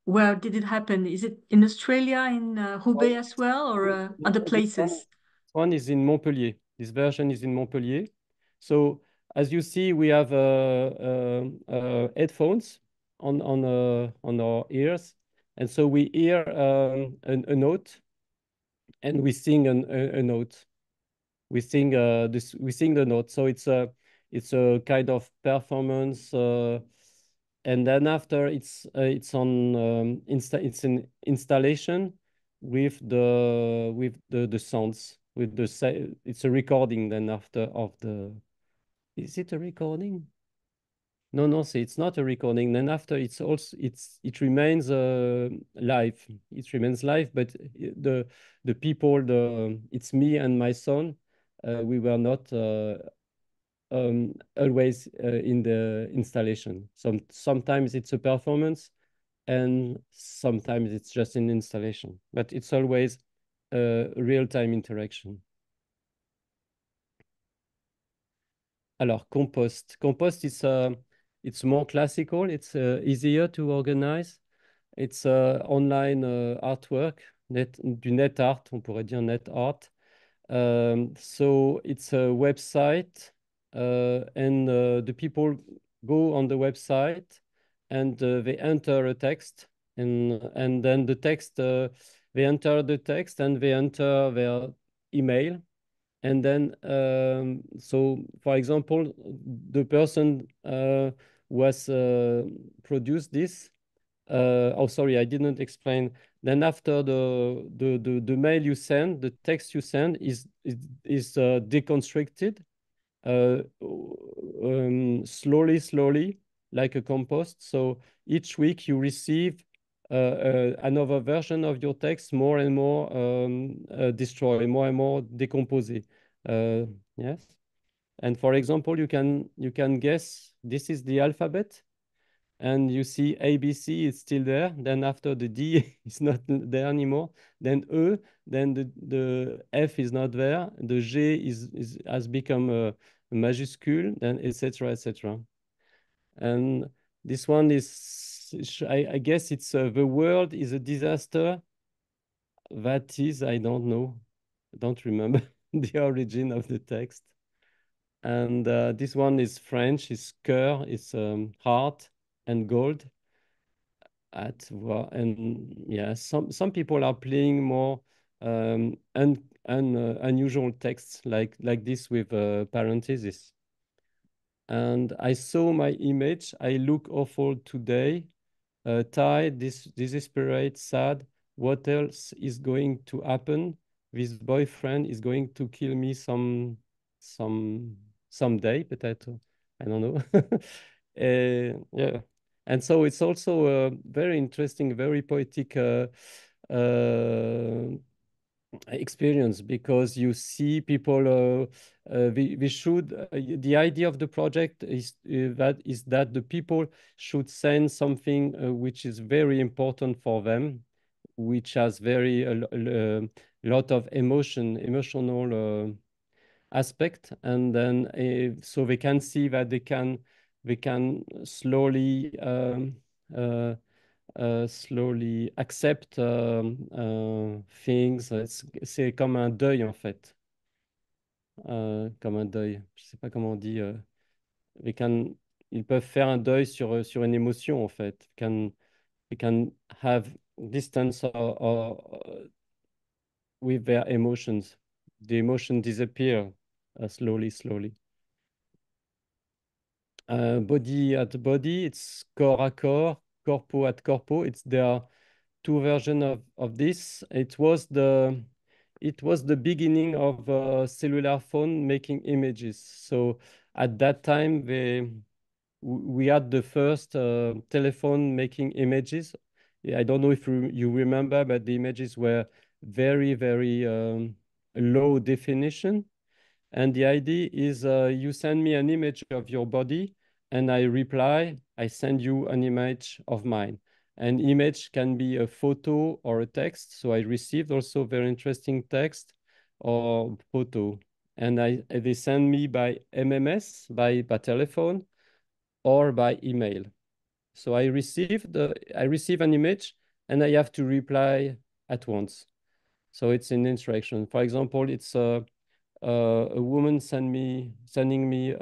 Where did it happen? Is it in Australia, in Hubei as well, or other places? One is in Montpellier. This version is in Montpellier. So as you see, we have headphones on our ears, and so we hear a note, and we sing a note. We sing we sing the note. So it's a kind of performance, and then after it's on it's an installation with the sounds, with it's a recording then after of the. Is it a recording? No, see, it's not a recording. Then after, it remains live. It remains live, but the people, it's me and my son. We were not always in the installation. Sometimes it's a performance, and sometimes it's just an installation. But it's always real-time interaction. Alors, compost. Compost is it's more classical. It's easier to organize. It's online artwork, du net art, on pourrait dire net art. So it's a website, and the people go on the website, and they enter a text, and then the text, they enter the text, and they enter their email. And then, so for example, the person who has produced this, oh, sorry, I didn't explain. Then after the mail you send, the text you send is deconstructed slowly, like a compost. So each week you receive another version of your text, more and more destroyed, more and more decomposed. Yes. And for example, you can guess this is the alphabet, and you see ABC is still there. Then after the D is not there anymore. Then E, then the F is not there. The G has become a majuscule, then etc. etc. And this one is, I guess it's the world is a disaster. That is, I don't know, I don't remember the origin of the text. And this one is French, is cœur, is heart and gold. And yeah, some people are playing more unusual texts like this with parentheses. And I saw my image. I look awful today. Tired, desperate, sad. What else is going to happen? This boyfriend is going to kill me someday, peut-être. I don't know. Yeah. And so it's also a very interesting, very poetic experience, because you see people, we should, the idea of the project is that the people should send something which is very important for them, which has very a lot of emotional aspect, and then so they can see that they can slowly slowly accept things. C'est comme un deuil en fait, comme un deuil. Je sais pas comment on dit. Ils peuvent faire un deuil sur une émotion en fait. They can have distance with their emotions. The emotion disappear slowly. Body at body, it's corps à corps, corpo at corpo. There are two versions of this. It was the beginning of cellular phone making images. So at that time, we had the first telephone making images. I don't know if you remember, but the images were very, very low definition. And the idea is you send me an image of your body, and I reply, I send you an image of mine. An image can be a photo or a text. So I received also very interesting text or photo. And they send me by MMS, by telephone, or by email. So I receive an image, and I have to reply at once. So it's an instruction. For example, it's a woman sending me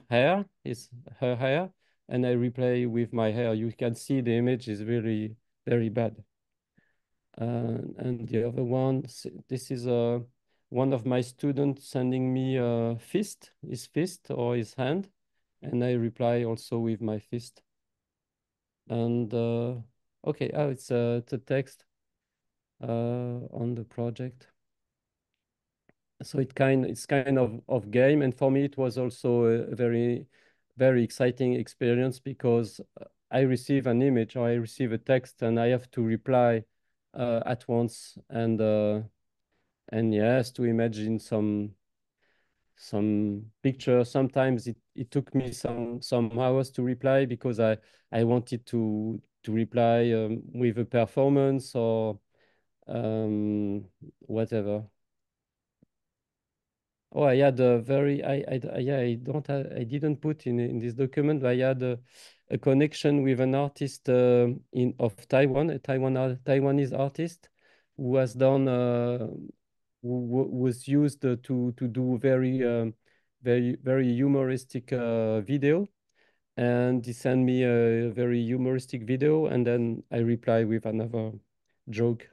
hair, is her hair, and I reply with my hair. You can see the image is very, very bad. And the other one, this is one of my students sending me his fist or his hand, and I reply also with my fist. And okay, oh, it's a text on the project. So it's kind of game, and for me it was also a very very exciting experience because I receive an image or I receive a text and I have to reply at once and yes, to imagine some picture. Sometimes it took me some hours to reply because I wanted to reply with a performance or whatever. Oh, I had a very yeah, I didn't put in this document, but I had a connection with an artist in of Taiwan, a Taiwanese artist who has done was used to do very humoristic video, and he sent me a very humoristic video, and then I reply with another joke.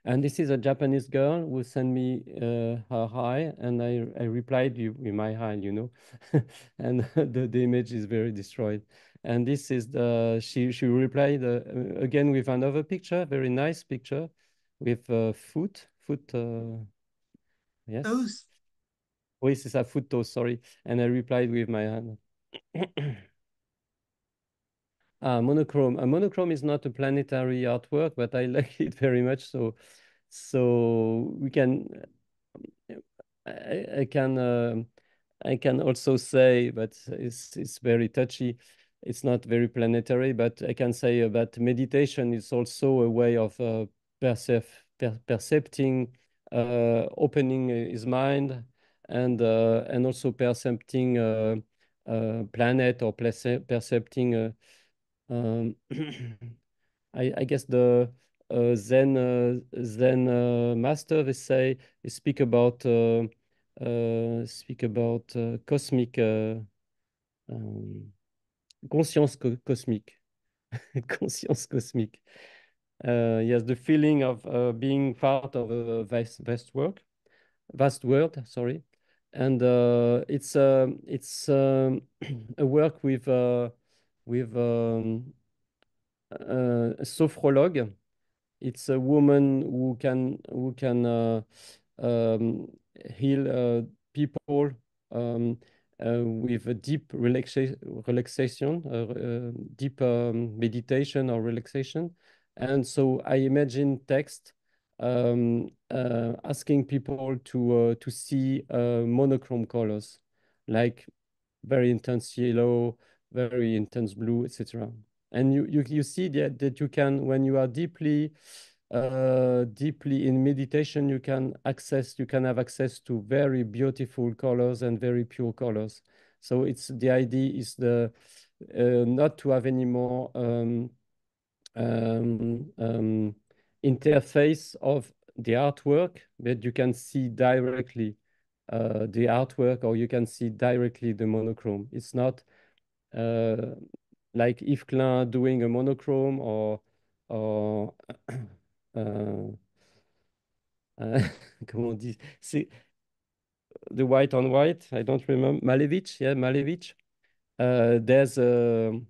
And this is a Japanese girl who sent me her hi, and I replied you with my hi, you know, and the image is very destroyed. And this is she replied again with another picture, very nice picture, with foot. Yes. Those. Oui, c'est ça, foot toast, sorry. And I replied with my hand. Monochrome. A monochrome is not a planetary artwork, but I like it very much. So we can. I can. I can also say, but it's very touchy. It's not very planetary, but I can say that meditation is also a way of percepting, opening his mind, and also percepting planet or percepting. Um, I guess the Zen master they speak about cosmic um, conscience cosmique, conscience cosmique. Yes, the feeling of being part of a vast world. Sorry, and it's a work with a sophrologue. It's a woman who can um, heal people with a deep relaxation, deep meditation or relaxation. And so I imagine text asking people to see monochrome colors, like very intense yellow, very intense blue, etc. And you see that you can, when you are deeply in meditation, you can have access to very beautiful colors and very pure colors. So it's the idea is the not to have any more interface of the artwork, but you can see directly the artwork, or you can see directly the monochrome. It's not like Yves Klein doing a monochrome or euh, comment on dit? C'est the white on white. I don't remember. Malevich, yeah, Malevich. There's a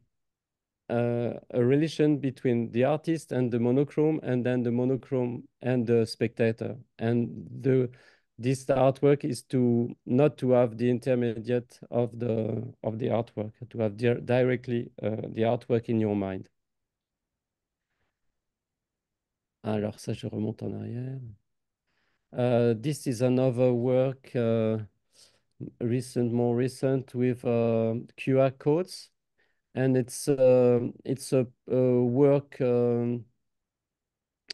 relation between the artist and the monochrome, and then the monochrome and the spectator. And this artwork is to not to have the intermediate of the artwork, to have directly the artwork in your mind. Alors ça, je remonte en arrière. This is another work more recent with QR codes, and it's a work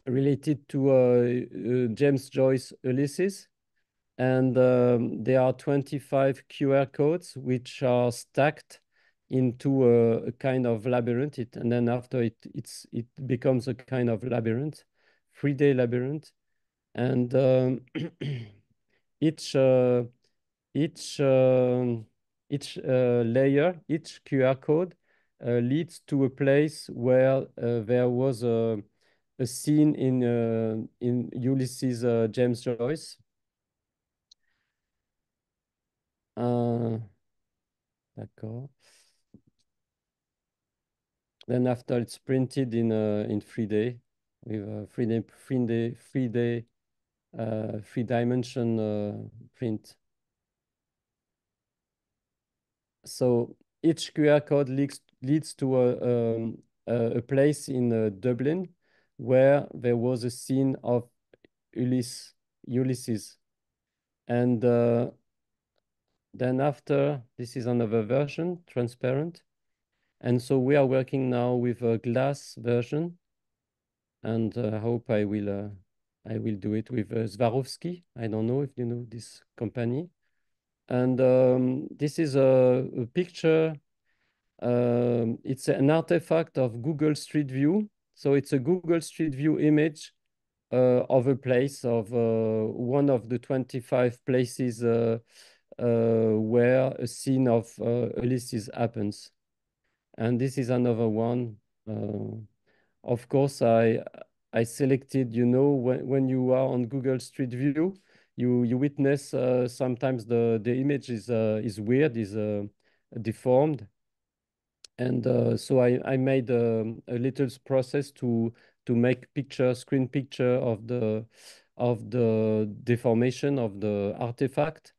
related to James Joyce Ulysses, and there are 25 QR codes which are stacked into a kind of labyrinth. And then after it becomes a kind of labyrinth, 3D labyrinth, and each each layer, each QR code leads to a place where there was a scene in Ulysses James Joyce. D'accord. Then after it's printed in 3D with a 3D 3 dimension print. so each QR code leads to a place in Dublin where there was a scene of Ulysses. And then after, this is another version, transparent. And so we are working now with a glass version. And I hope I will do it with Swarovski. I don't know if you know this company. And this is a picture. It's an artifact of Google Street View. So it's a Google Street View image of a place, of one of the 25 places where a scene of Ulysses happens. And this is another one. Of course, I selected, you know, when you are on Google Street View, you witness sometimes the image is weird, is deformed. And so I made a little process to make screen picture of the deformation of the artifact.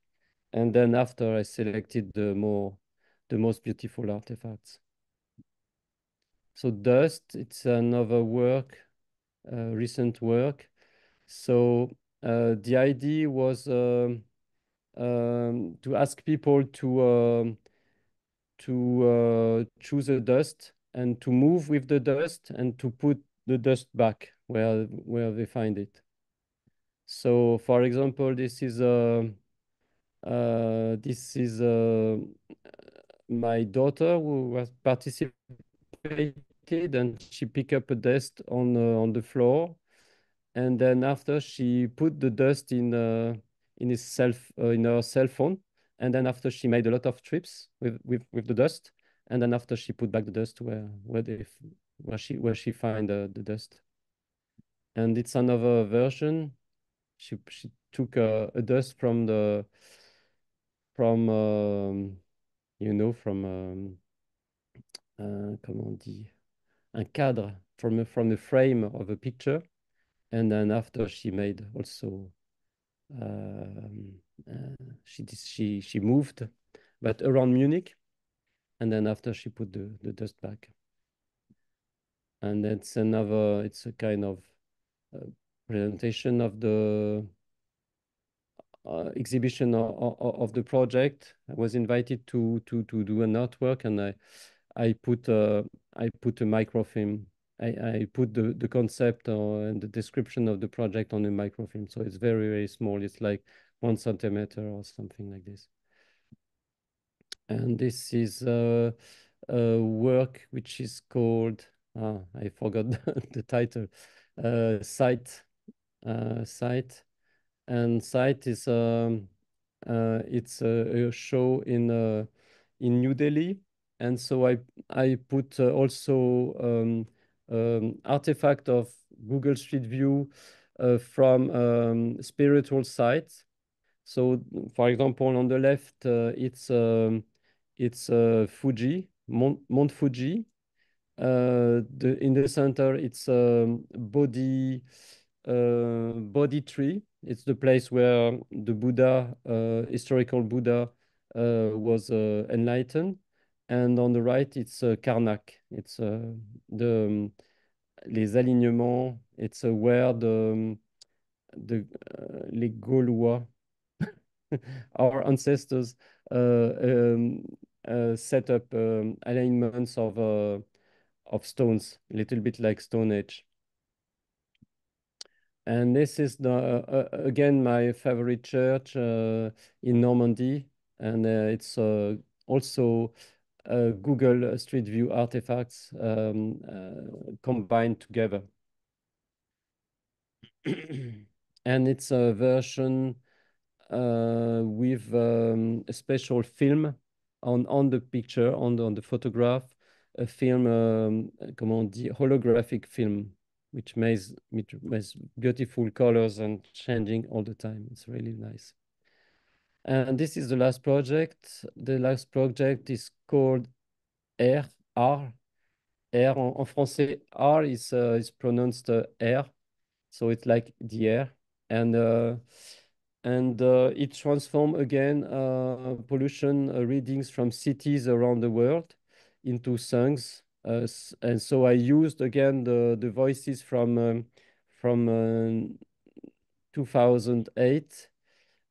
And then after I selected the most beautiful artifacts. So dust, it's another work, recent work. So the idea was to ask people to choose a dust and to move with the dust and to put the dust back where they find it. So, for example, this is my daughter who was participated, and she picked up a dust on the floor, and then after she put the dust in in her cell phone, and then after she made a lot of trips with the dust, and then after she put back the dust where she find the dust. And it's another version. She took a dust from you know, from comment on dit, un cadre, from the frame of a picture, and then after she made also she moved, but around Munich, and then after she put the dust back. And it's a kind of presentation of the exhibition of the project. I was invited to do an artwork, and I put a microfilm. I put the concept and the description of the project on a microfilm. So it's very, very small. It's like 1 centimeter or something like this. And this is a work which is called, I forgot the title, Sight. Sight. And Sight is it's a show in New Delhi. And so I put also artifact of Google Street View from spiritual sites. So, for example, on the left, it's Fuji, Mount Fuji. In the center, it's Bodhi tree. It's the place where the Buddha, historical Buddha, was enlightened. And on the right, it's Karnak. It's les alignements. It's where les Gaulois, our ancestors, set up alignments of stones, a little bit like Stone Age. And this is again my favorite church in Normandy, and it's also Google Street View artifacts combined together. And it's a version with a special film on the picture, on the photograph, a film, comment on dit, holographic film, which makes beautiful colors and changing all the time. It's really nice. And this is the last project. The last project is called R. R. En français, R is pronounced R. So it's like the air. And and it transforms again pollution readings from cities around the world into songs. And so I used again the voices from 2008,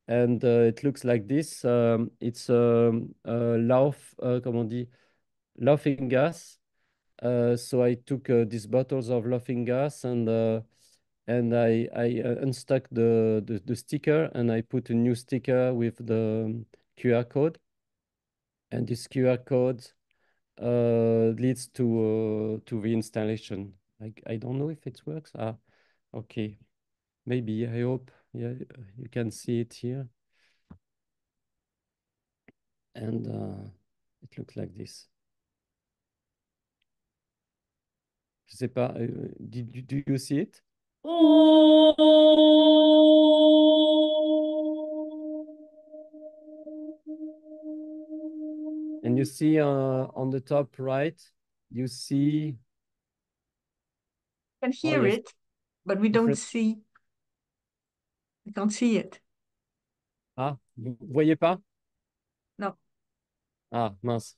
and it looks like this. It's comment on dit, laughing gas. So I took these bottles of laughing gas, and I unstuck the sticker, and I put a new sticker with the QR code. And this QR code leads to the installation. I don't know if it works. Ah, okay. Maybe, I hope. Yeah, you can see it here. And it looks like this. Je sais pas, do you see it? And you see on the top right, you see. Can hear yes, it, but we don't see. We can't see it. Ah, vous voyez pas? No. Ah, mince.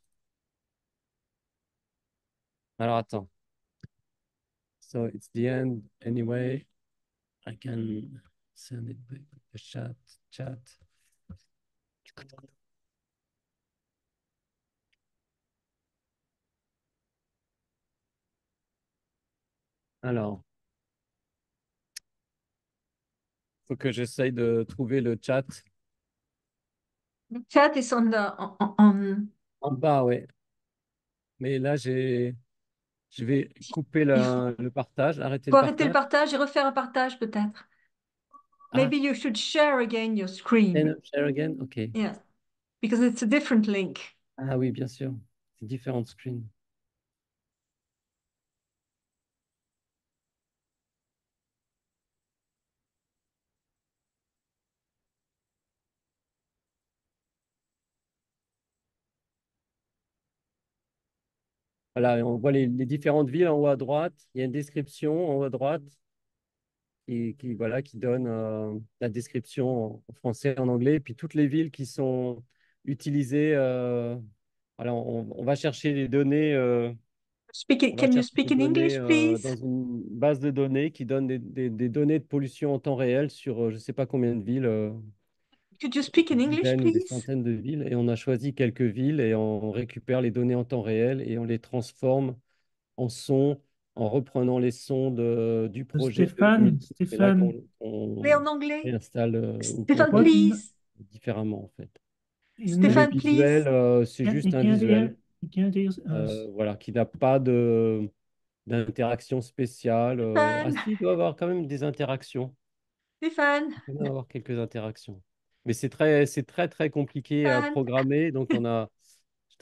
Alors attends. So it's the end anyway. I can send it back to the chat. Alors, faut que j'essaye de trouver le chat. The chat is on the En bas, ouais. Mais là, je vais couper le partage, arrêter le Faut arrêter le partage. partage et refaire un partage peut-être. Ah, Maybe you should share again your screen. share again? OK. Yeah, because it's a different link. Ah oui, bien sûr. C'est différentes screens. Voilà, on voit les différentes villes en haut à droite. Il y a une description en haut à droite voilà, qui donne la description en français et en anglais. Et puis toutes les villes qui sont utilisées. Voilà, on va chercher les données. On va Can you chercher les speak in données English, please? dans une base de données qui donne des données de pollution en temps réel sur je ne sais pas combien de villes, Could you speak in des English, dizaines ou des please? centaines de villes. Et on a choisi quelques villes et on récupère les données en temps réel et on les transforme en son en reprenant les sons du projet de ville. C'est là Stéphan, Oui, qu'on en anglais. réinstalle ou qu'on Stéphane, what passe please. différemment en fait. Et le Stéphane, please. visuel, c'est juste you un can't hear, visuel you can't hear us. voilà, qui n'a pas d'interaction spéciale. Ah Stéphane, si, il doit y avoir quand même des interactions. Stéphane, Il doit y avoir quelques interactions. Mais c'est très, très compliqué à Stéphane, programmer. Donc, je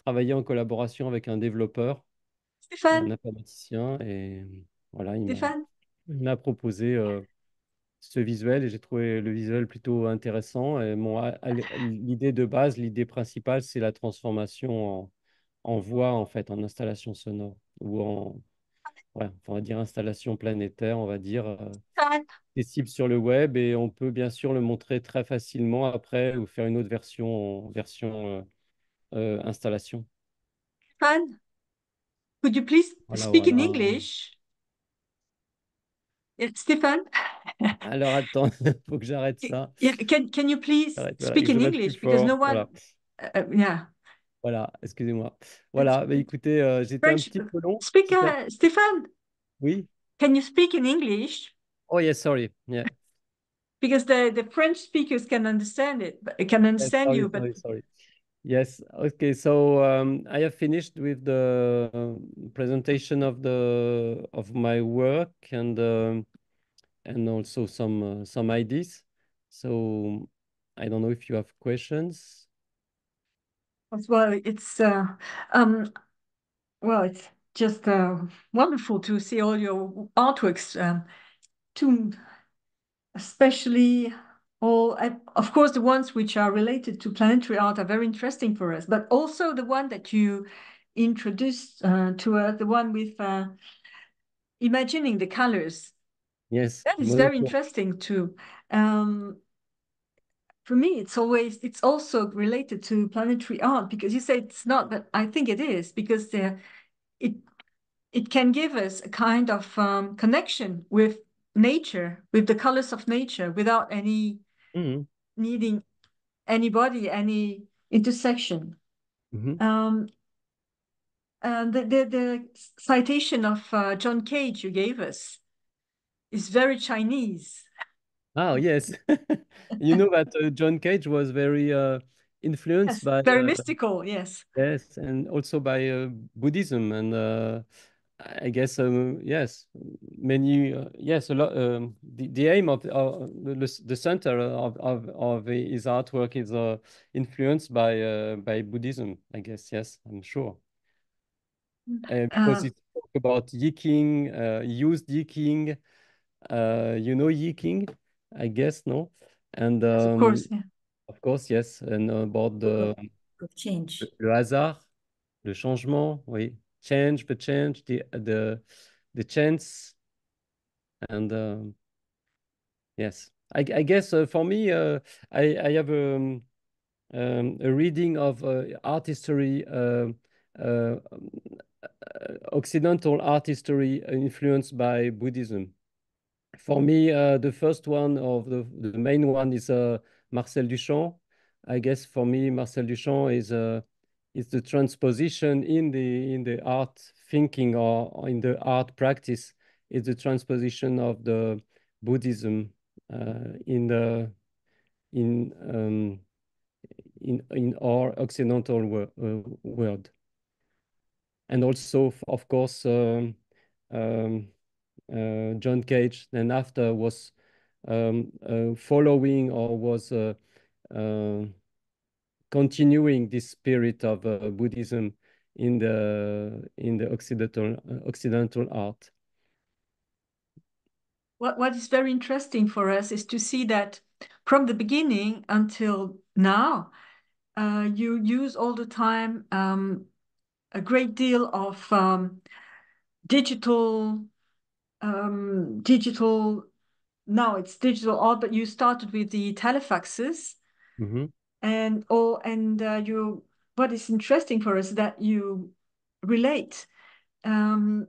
travaillais en collaboration avec un développeur, un Stéphane, informaticien. Et voilà, Stéphane. il m'a proposé ce visuel et j'ai trouvé le visuel plutôt intéressant. Et l'idée de base, l'idée principale, c'est la transformation en voix, en fait, en installation sonore ou ouais, on va dire installation planétaire, on va dire, Stéphane, accessible sur le web et on peut bien sûr le montrer très facilement après ou faire une autre version en version installation. Stéphane, could you please Voilà, speak in voilà. English? Stéphane, Alors attends, il faut que j'arrête ça. can you please J'arrête, voilà, et speak que je in mette plus English? Because no fort. one, Voilà, yeah. voilà, excusez-moi. It's Voilà, bah, écoutez, j'étais un French. petit peu long. Stéphane, Oui. can you speak in English? Oh, yes, sorry. Yeah. Because the French speakers can understand it, can Yes, understand sorry, you, but sorry, sorry. Yes. Okay. So I have finished with the presentation of my work and also some ideas. So I don't know if you have questions. well, it's just wonderful to see all your artworks. To especially of course, the ones which are related to planetary art are very interesting for us, but also the one that you introduced to us, the one with imagining the colors. Yes, That is very monochrome. interesting too. Um, for me, it's also related to planetary art, because you say it's not, but I think it is, because it can give us a kind of connection with nature, with the colors of nature, without any needing anybody, any intersection. And the citation of John Cage you gave us is very Chinese. Oh, yes. You know that John Cage was very influenced by very mystical, yes. Yes, and also by Buddhism, and I guess yes, many yes, a lot. The aim of the center of his artwork is influenced by Buddhism, I guess. Yes, I'm sure. Because it talk about yiking, used yiking. You know yiking, I guess, no? And yes, of course, yeah. Of course, yes, and about the change, le hasard, le changement, oui, change, the chance, and yes, I guess for me, I have a reading of art history, Occidental art history influenced by Buddhism. For me, the first one of the main one is Marcel Duchamp. I guess for me, Marcel Duchamp is the transposition in the art thinking or in the art practice is the transposition of the Buddhism in our Occidental world, and also of course John Cage then after was following or was continuing this spirit of Buddhism in the Occidental art. What is very interesting for us is to see that from the beginning until now, you use all the time a great deal of digital. Now it's digital art, but you started with the telefaxes, and what is interesting for us is that you relate the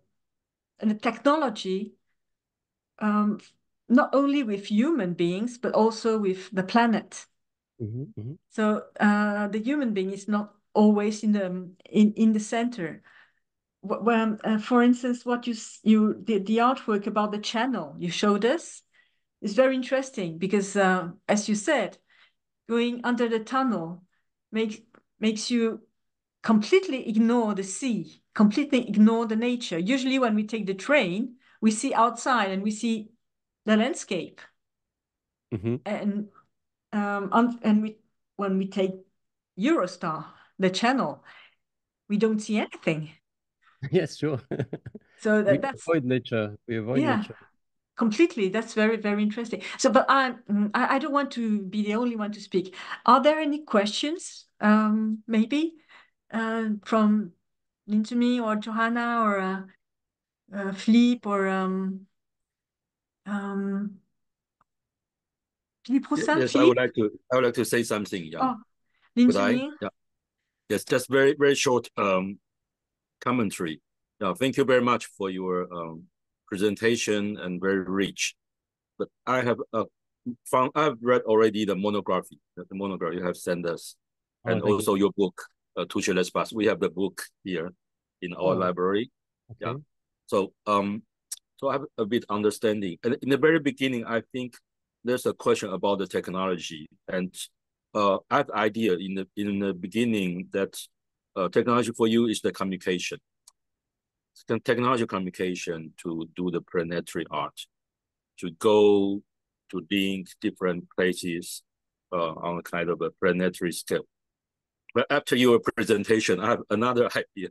technology not only with human beings but also with the planet. So the human being is not always in the center. When, for instance, what you did, the artwork about the channel you showed us is very interesting because, as you said, going under the tunnel makes you completely ignore the sea, completely ignore the nature. Usually when we take the train, we see outside and we see the landscape. And when we take Eurostar, the channel, we don't see anything. Yes, sure. So we that's avoid nature. We avoid nature. Completely. That's very, very interesting. So, but I don't want to be the only one to speak. Are there any questions, maybe, from Lindsay or Johanna or Philippe or Philippe Roussin? Yes, Philippe? I would like to say something. Yeah. Oh, Lindsay? Yeah. Yes, just very, very short commentary. Yeah, thank you very much for your presentation and very rich. But I have I've read already the monograph you have sent us, and also your book, Toucher l'Espace. We have the book here in our library. Okay. Yeah. So so I have a bit understanding. And in the very beginning, I think there's a question about the technology, and I have the idea in the beginning that technology for you is the communication. Technology communication to do the planetary art, to go to link different places on a kind of a planetary scale. But after your presentation, I have another idea.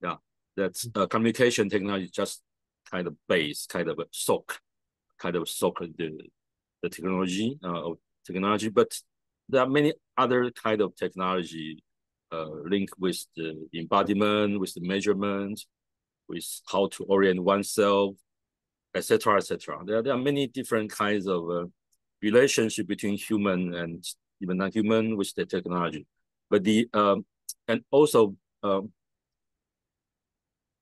Yeah, that's communication technology just kind of base, kind of soak the technology of technology. But there are many other kind of technology linked with the embodiment, with the measurement, with how to orient oneself, etc., etc. There are many different kinds of relationship between human and even non-human with the technology. But the and also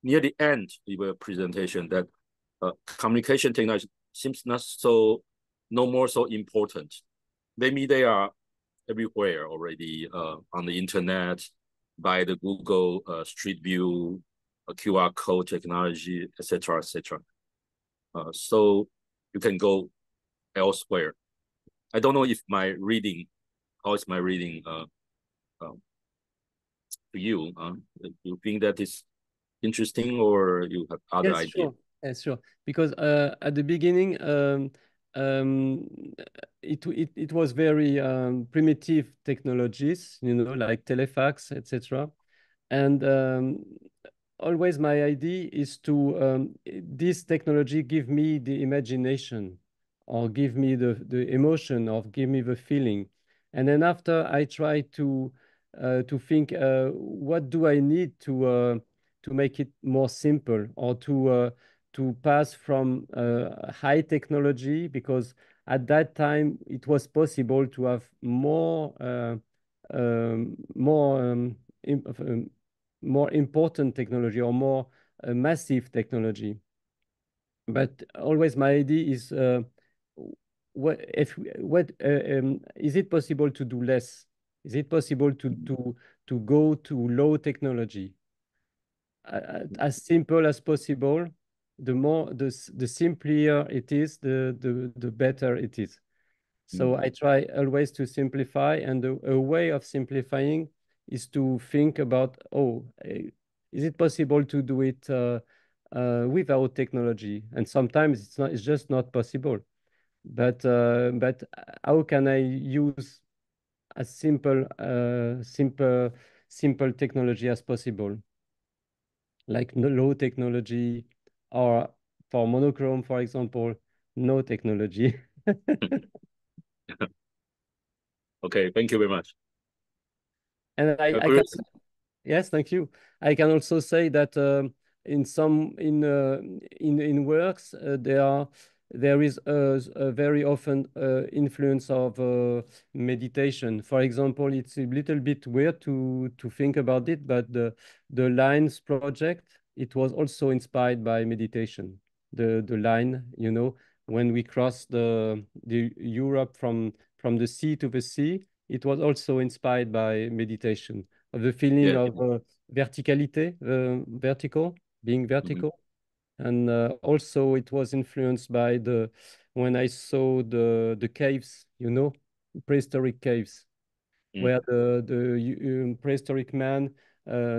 near the end of your presentation, that communication technology seems no more so important. Maybe they are everywhere already on the internet, by the Google Street View, QR code technology, etc., etc. So you can go elsewhere. I don't know if how is my reading to you? You think that is interesting, or you have other Yes, ideas? sure. Yes, sure. Because at the beginning, um, it was very primitive technologies, you know, like telefax, etc. And always my idea is to this technology give me the imagination, or give me the emotion, or give me the feeling. And then after I try to think what do I need to make it more simple, or to pass from high technology, because at that time it was possible to have more more important technology, or more massive technology. But always my idea is what is it possible to do less? Is it possible to go to low technology? As simple as possible. The simpler it is, the better it is. So I try always to simplify, and a way of simplifying is to think about, is it possible to do it without technology? And sometimes it's just not possible. But how can I use as simple technology as possible, like no low technology, or for monochrome, for example, no technology. Okay, thank you very much. And I can, yes, thank you. I can also say that in works there is a very often influence of meditation. For example, it's a little bit weird to think about it, but the Lines project, it was also inspired by meditation. The line, you know, when we cross the Europe from the sea to the sea, it was also inspired by meditation, of the feeling of verticality, being vertical. And also it was influenced by when I saw the caves, you know, prehistoric caves, where the prehistoric man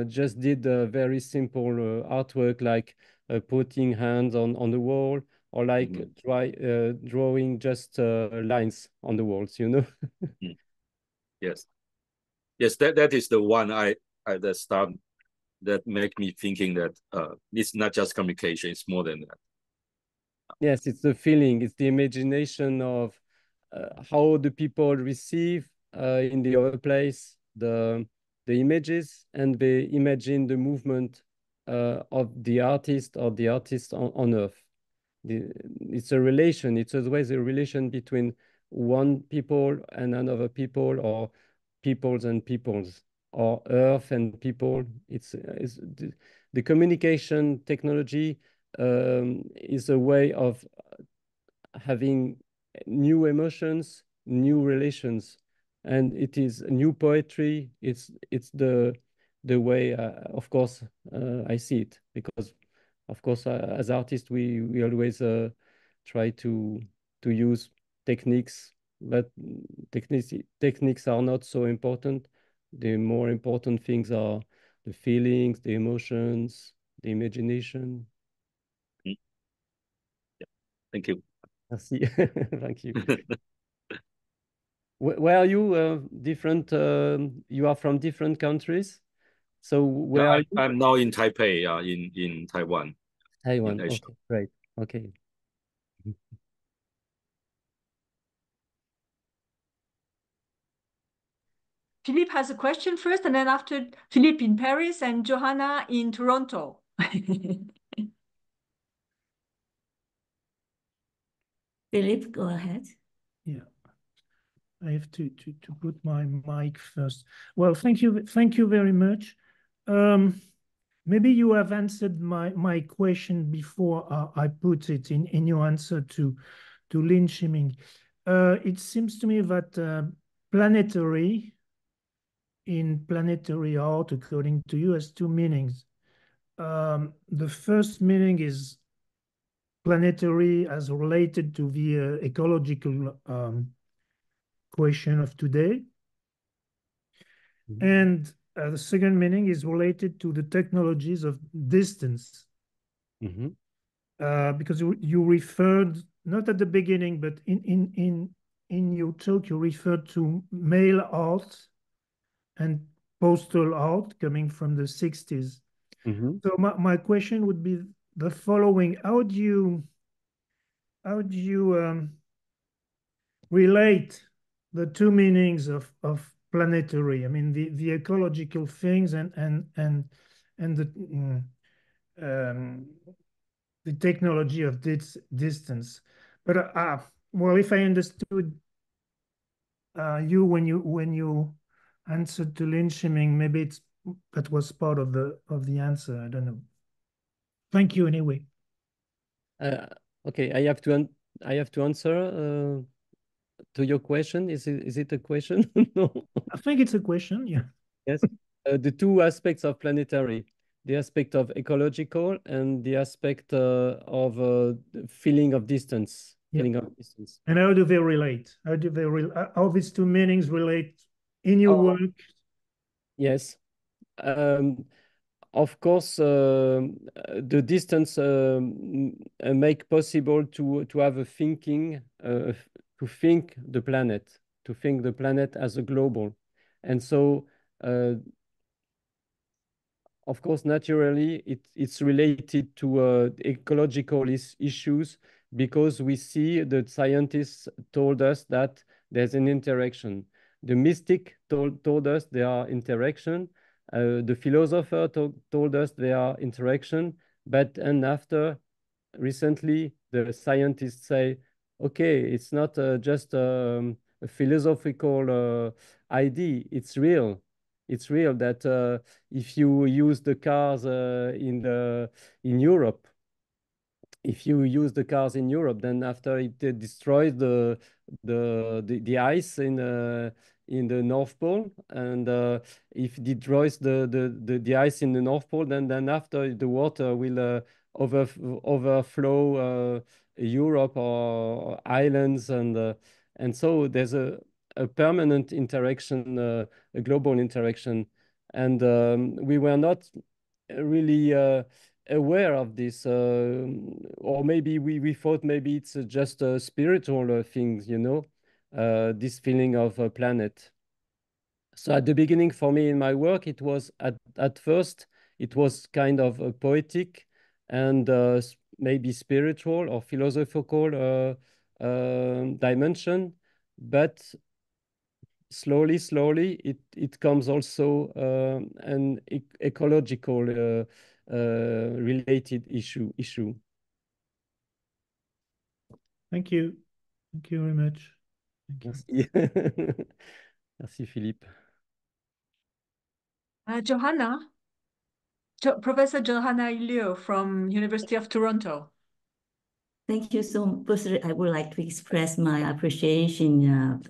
just did a very simple artwork, like putting hands on the wall, or like drawing just lines on the walls, you know. Yes. Yes, that is the one that start that make me thinking that it's not just communication, it's more than that. Yes, it's the feeling, it's the imagination of how the people receive in the other place the images, and they imagine the movement of the artist, or the artist on Earth. It's a relation. It's always a relation between one people and another people, or peoples and peoples, or Earth and people. It's the communication technology is a way of having new emotions, new relations, and it is new poetry. It's the way, of course, I see it, because, of course, as artists, we always try to use techniques, but techniques are not so important. The more important things are the feelings, the emotions, the imagination. Yeah. Thank you. Merci. Thank you. Where are you? Different. You are from different countries. So where are you? I'm now in Taipei, in Taiwan. Taiwan. In Asia. Okay, great. Okay. Philippe has a question first, and then after Philippe in Paris and Johanna in Toronto. Philippe, go ahead. Yeah. I have to put my mic first. Well, thank you very much. Maybe you have answered my question before I put it in your answer to Lin Chi-Ming. It seems to me that planetary in planetary art, according to you, has two meanings. The first meaning is planetary as related to the ecological question of today. Mm-hmm. And the second meaning is related to the technologies of distance. Mm-hmm. Because you referred, not at the beginning, but in your talk, you referred to mail art and postal art coming from the 60s. Mm-hmm. So my question would be the following: How do you relate the two meanings of planetary? I mean, the ecological things and the technology of this distance. But well, if I understood you when you answered to Lin Chi-Ming, maybe that was part of the answer. I don't know. Thank you anyway. Okay, I have to answer to your question. Is it a question? No. I think it's a question. Yeah. Yes. The two aspects of planetary, the aspect of ecological and the aspect of feeling of distance. Yeah. Feeling of distance. And how do they relate? How these two meanings relate in your work? Yes. Of course, the distance make possible to have a thinking, to think the planet as a global. And so, of course, naturally, it's related to ecological issues, because we see that scientists told us that there's an interaction. The mystic told us there are interaction. The philosopher told us there are interaction. And after, recently, the scientists say, okay, it's not just a philosophical idea. It's real. It's real that if you use the cars in Europe, if you use the cars in Europe, then after it destroys the ice in the North Pole, and if it destroys the ice in the North Pole, then after the water will overflow Europe or islands, and so there's a permanent interaction, a global interaction, and we were not really aware of this, or maybe we thought maybe it's just a spiritual things, this feeling of a planet. So at the beginning, for me in my work, it was at first it was kind of a poetic and maybe spiritual or philosophical dimension, but slowly it comes also an ecological related issue. Thank you. Thank you very much. Thank you. Merci. Merci, Philippe. Johanna, Professor Johanna Liu from University of Toronto. Thank you so much. Firstly, I would like to express my appreciation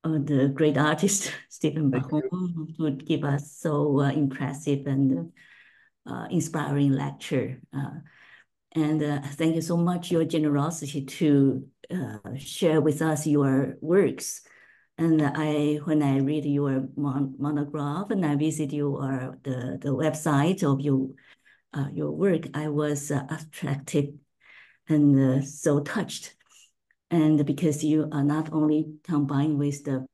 of the great artist, Stéphan Barron, who would give us so impressive and inspiring lecture. And thank you so much, your generosity to share with us your works. And when I read your monograph and I visit the website of your work, I was attracted and so touched. And because you are not only combined with the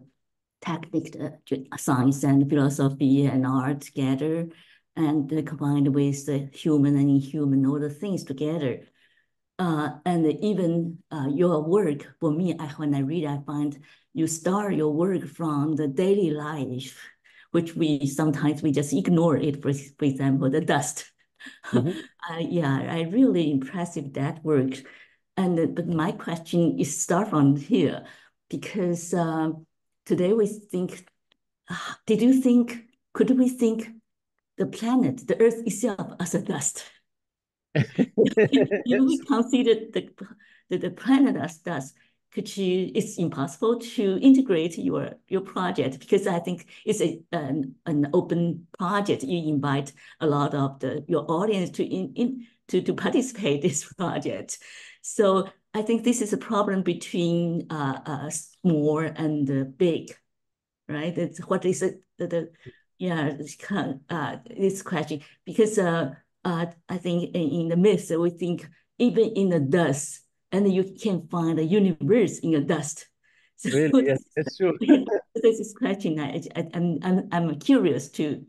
technique, science and philosophy and art together, and combined with the human and inhuman, all the things together. And even your work, for me, when I read, I find you start your work from the daily life, which we sometimes just ignore it. For example, the dust. Mm-hmm. Yeah, I really impressive that work. But my question is start from here, because today we think, could we think the planet, the Earth itself as a dust? If we consider the planet as dust, it's impossible to integrate your project, because I think it's an open project. You invite a lot of your audience to participate in this project. So I think this is a problem between small and big, right? That's what is it? This question, because I think in the myth we think even in the dust, and you can find a universe in the dust. So really, yes, that's true. This is question. I'm curious to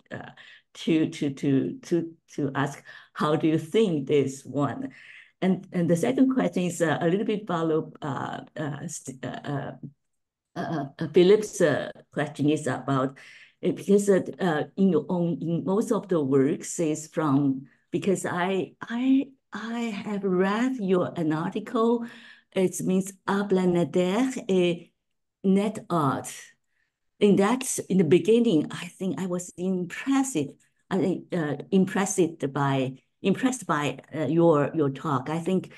ask, how do you think this one? And the second question is a little bit follow Philip's question is about, because in most of the works is from, because I have read an article. It means a Planétaire et net art. In the beginning, I think I was impressed by your talk. I think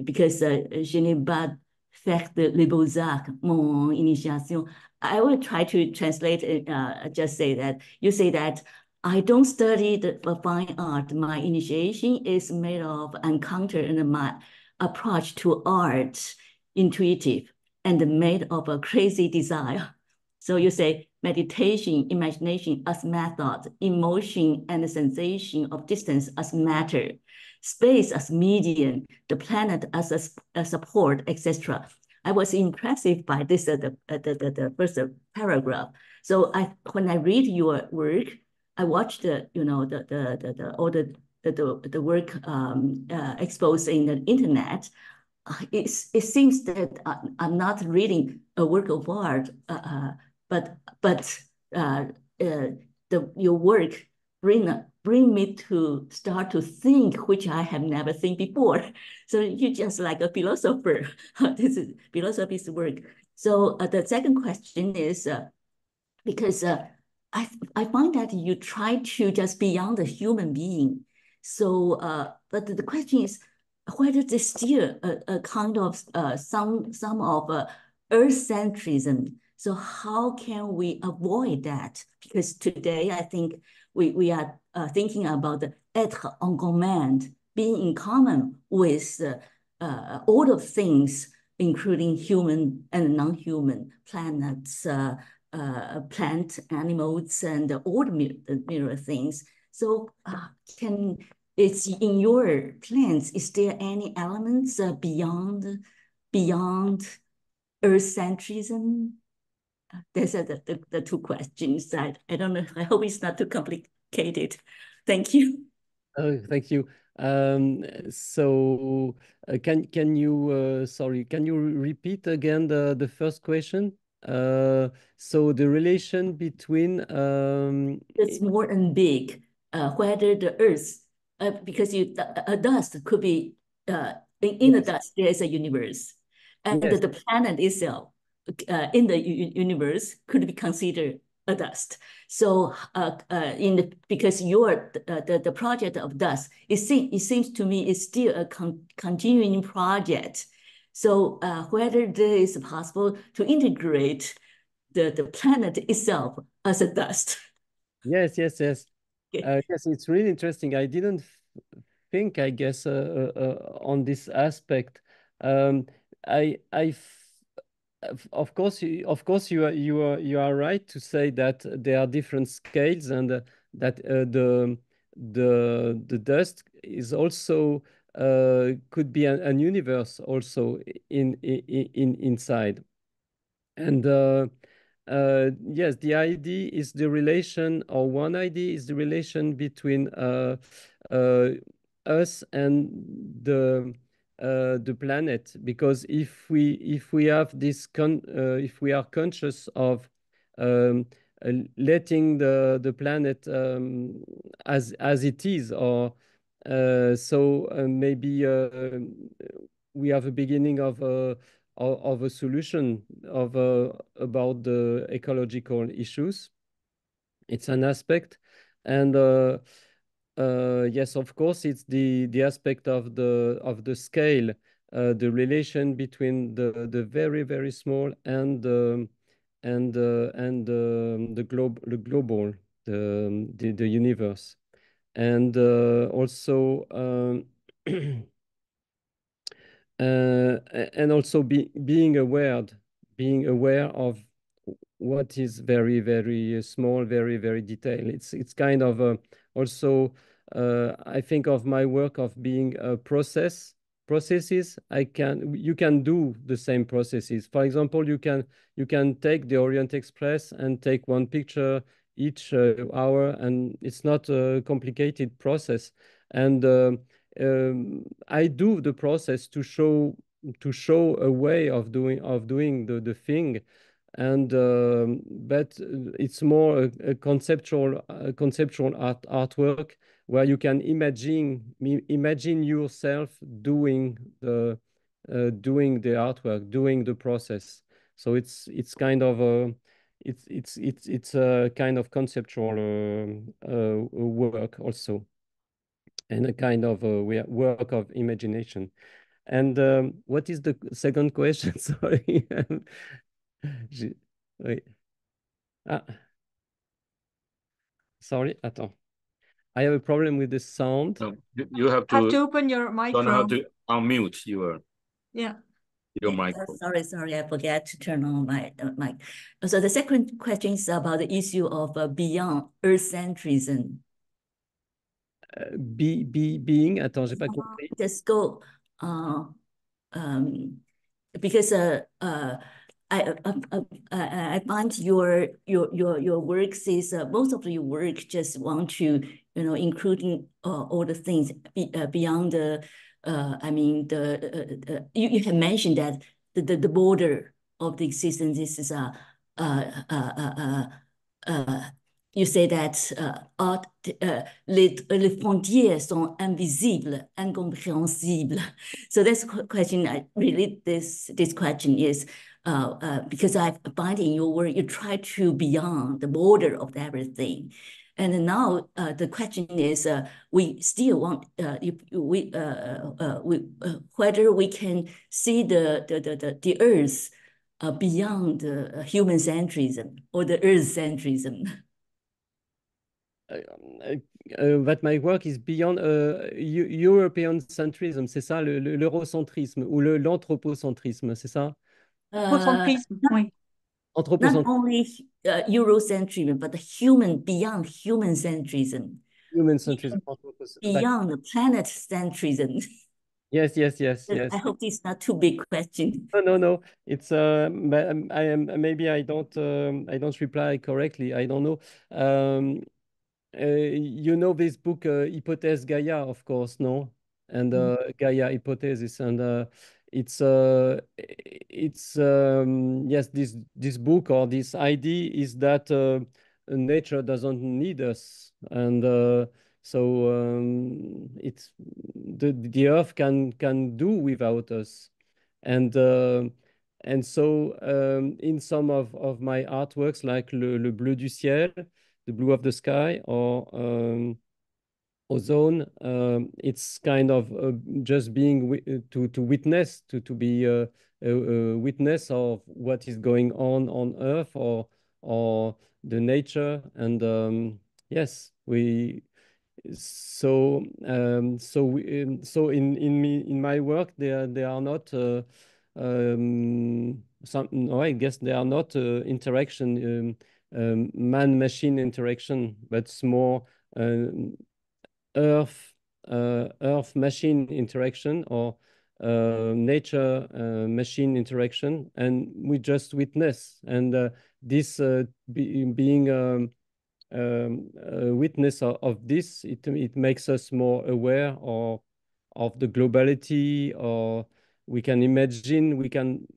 because je n'ai pas fait les beaux-arts, mon initiation. I will try to translate it, just say that you say that I don't study the fine art. My initiation is made of encounter, and my approach to art intuitive and made of a crazy desire. So you say meditation, imagination as method, emotion and sensation of distance as matter, space as medium, the planet as a support, etc. I was impressed by this the first paragraph. So when I read your work, I watched all the work exposed in the internet. It seems that I'm not reading a work of art, but your work bring me to start to think, which I have never seen before. So you're just like a philosopher. This is philosophy's work. So the second question is, because I find that you try to just beyond the human being. So, but the question is whether there's still a kind of some of earth-centrism. So how can we avoid that? Because today I think we are thinking about the être en commun, being in common with all of things, including human and non-human, planets, plant, animals, and all the mirror things. So it's in your plans, is there any elements beyond earth-centrism? Those are the two questions. I don't know. I hope it's not too complicated. Thank you. Oh, thank you. So can you sorry, can you repeat again the first question? So the relation between it's small and big, whether the earth, because a dust could be in the dust there is a universe, and the planet itself in the universe could be considered a dust. So because the project of dust, it seems to me is still a continuing project. So whether there is possible to integrate the planet itself as a dust. Yes. Okay. Yes, it's really interesting. I didn't think, I guess, on this aspect. Of course, you are right to say that there are different scales, and that the dust is also could be an universe also inside. And yes, the idea is the relation, or one idea is the relation between us and the planet, because if we have this if we are conscious of letting the planet as it is, or so maybe we have a beginning of of a solution of about the ecological issues. It's an aspect, and yes, of course, it's the aspect of the scale, the relation between the very very small and the global, the universe, and also and also being aware of what is very very small, very very detailed. It's kind of also I think of my work of being a processes. You can do the same processes. For example, you can take the Orient Express and take one picture each hour, and it's not a complicated process. And I do the process to show a way of doing the thing, and but it's more a conceptual artwork where you can imagine yourself doing the artwork, doing the process. So it's kind of a it's a kind of conceptual work also, and a kind of work of imagination. And what is the second question? Sorry. Oui. Ah, sorry, attends. I have a problem with the sound. No, you have to open your microphone. Don't have to unmute your microphone. Sorry, I forgot to turn on my mic. So the second question is about the issue of beyond Earth-centrism. Being, attends, j'ai pas compris. Just go, because I find your work says most of your work just want to including all the things beyond the I mean you have mentioned that the border of the existence is you say that les frontières sont invisibles, incompréhensibles. So this question, this question is because I find in your work you try to beyond the border of everything, and now the question is we still want whether we can see the Earth beyond human centrism or the Earth centrism. That my work is beyond European centrism, c'est ça, l'eurocentrisme ou l'anthropocentrisme, c'est ça? Anthropocentrisme, oui. Not only Eurocentrism, but beyond human centrism. Human centrism. Beyond the planet centrism. Yes. I hope this is not too big question. No. It's maybe I don't reply correctly. I don't know. You know this book, Hypothèse Gaia, of course, no? And Gaia hypothesis, and it's yes, this book or this idea is that nature doesn't need us, and so it's the earth can do without us, and so in some of my artworks, like le bleu du ciel, the blue of the sky, or ozone, it's kind of just being to witness, to be a witness of what is going on Earth, or the nature, and yes, so in my work they are not I guess they are not interaction, man-machine interaction, but it's more earth-machine interaction, or nature-machine interaction, and we just witness. And this being a witness of this, it makes us more aware of the globality, or we can imagine, we can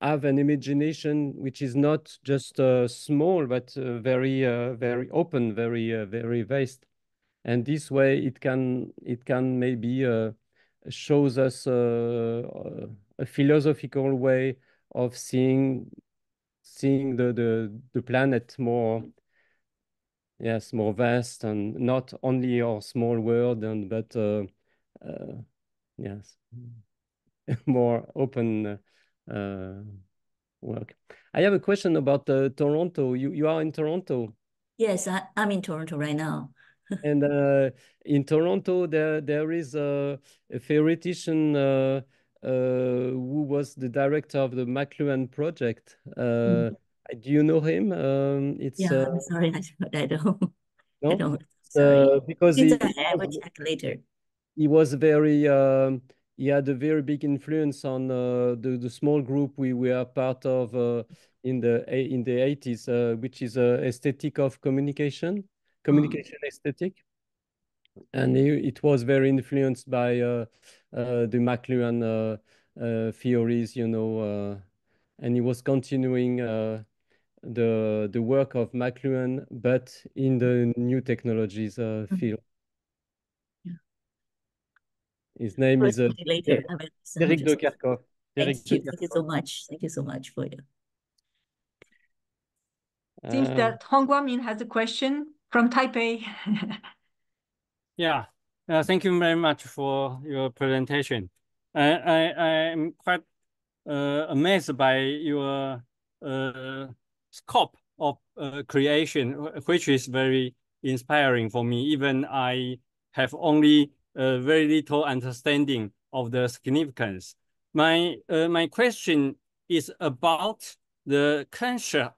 have an imagination which is not just small, but very very open, very vast. And this way it can maybe shows us a philosophical way of seeing the planet more, yes, more vast, and not only our small world, and but yes, more open work. I have a question about Toronto. You are in Toronto. Yes, I'm in Toronto right now. And in Toronto, there is a theoretician who was the director of the McLuhan project. Do you know him? Yeah, I'm sorry, I don't. I No? don't. Sorry. Because Since I have a check later. he was very he had a very big influence on the small group we were part of in the 80s, which is aesthetic of communication aesthetic. And it was very influenced by the McLuhan theories, you know, and he was continuing the work of McLuhan, but in the new technologies field. Yeah. His name is later. I will Eric de Kerkhoff. Thank you so much. Thank you so much for you. Seems that Hong Guamin has a question from Taipei. Yeah, thank you very much for your presentation. I'm quite amazed by your scope of creation, which is very inspiring for me. Even I have only very little understanding of the significance. My question is about the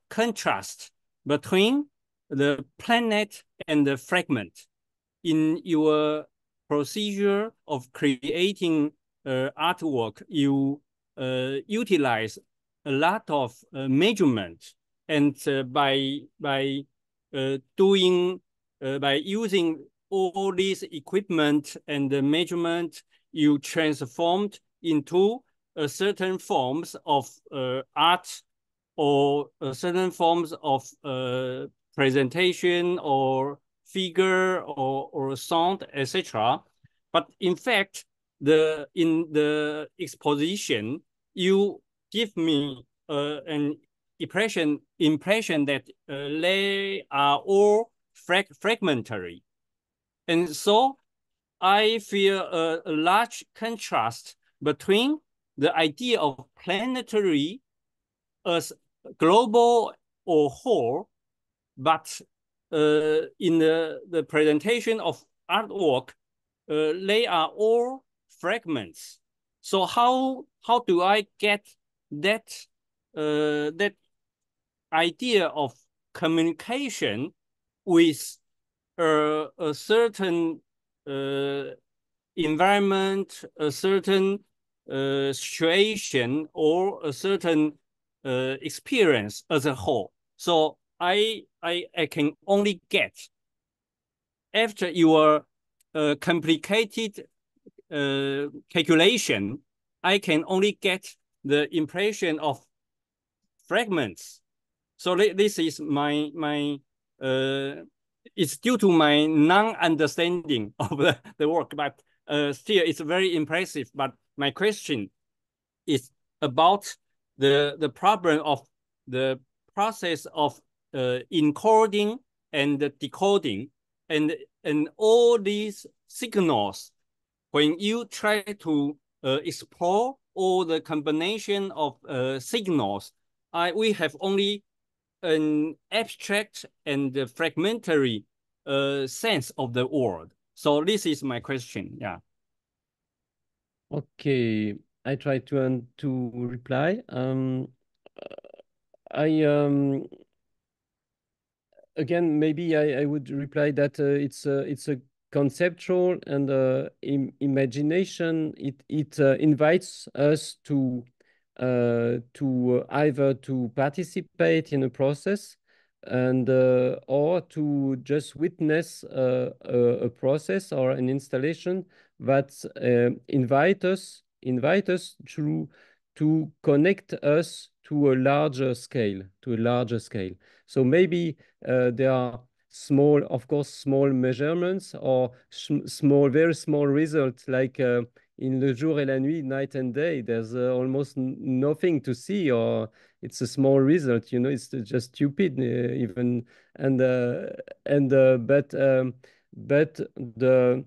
contrast between the planet and the fragment. In your procedure of creating artwork, you utilize a lot of measurement, and by using all this equipment and the measurement, you transformed into certain forms of art, or certain forms of presentation, or figure, or sound, etc. But in fact, in the exposition, you give me an impression that they are all fragmentary. And so I feel a large contrast between the idea of planetary as global or whole, but in the presentation of artwork, they are all fragments. So how do I get that that idea of communication with a certain environment, a certain situation, or a certain experience as a whole? So I can only get, after your complicated calculation, I can only get the impression of fragments. So this is my it's due to my non-understanding of the work, but still it's very impressive. But my question is about the problem of the process of encoding and decoding, and all these signals. When you try to explore all the combination of signals, we have only an abstract and fragmentary sense of the world. So this is my question. Yeah. Okay, I try to reply. Again, maybe I would reply that it's a conceptual and imagination. It invites us to either to participate in a process, and or to just witness a process or an installation that invite us to connect us to a larger scale, So maybe there are small, of course, small measurements, or very small results, like in Le Jour et la Nuit, night and day, there's almost nothing to see, or it's a small result, you know, it's just stupid even. And but the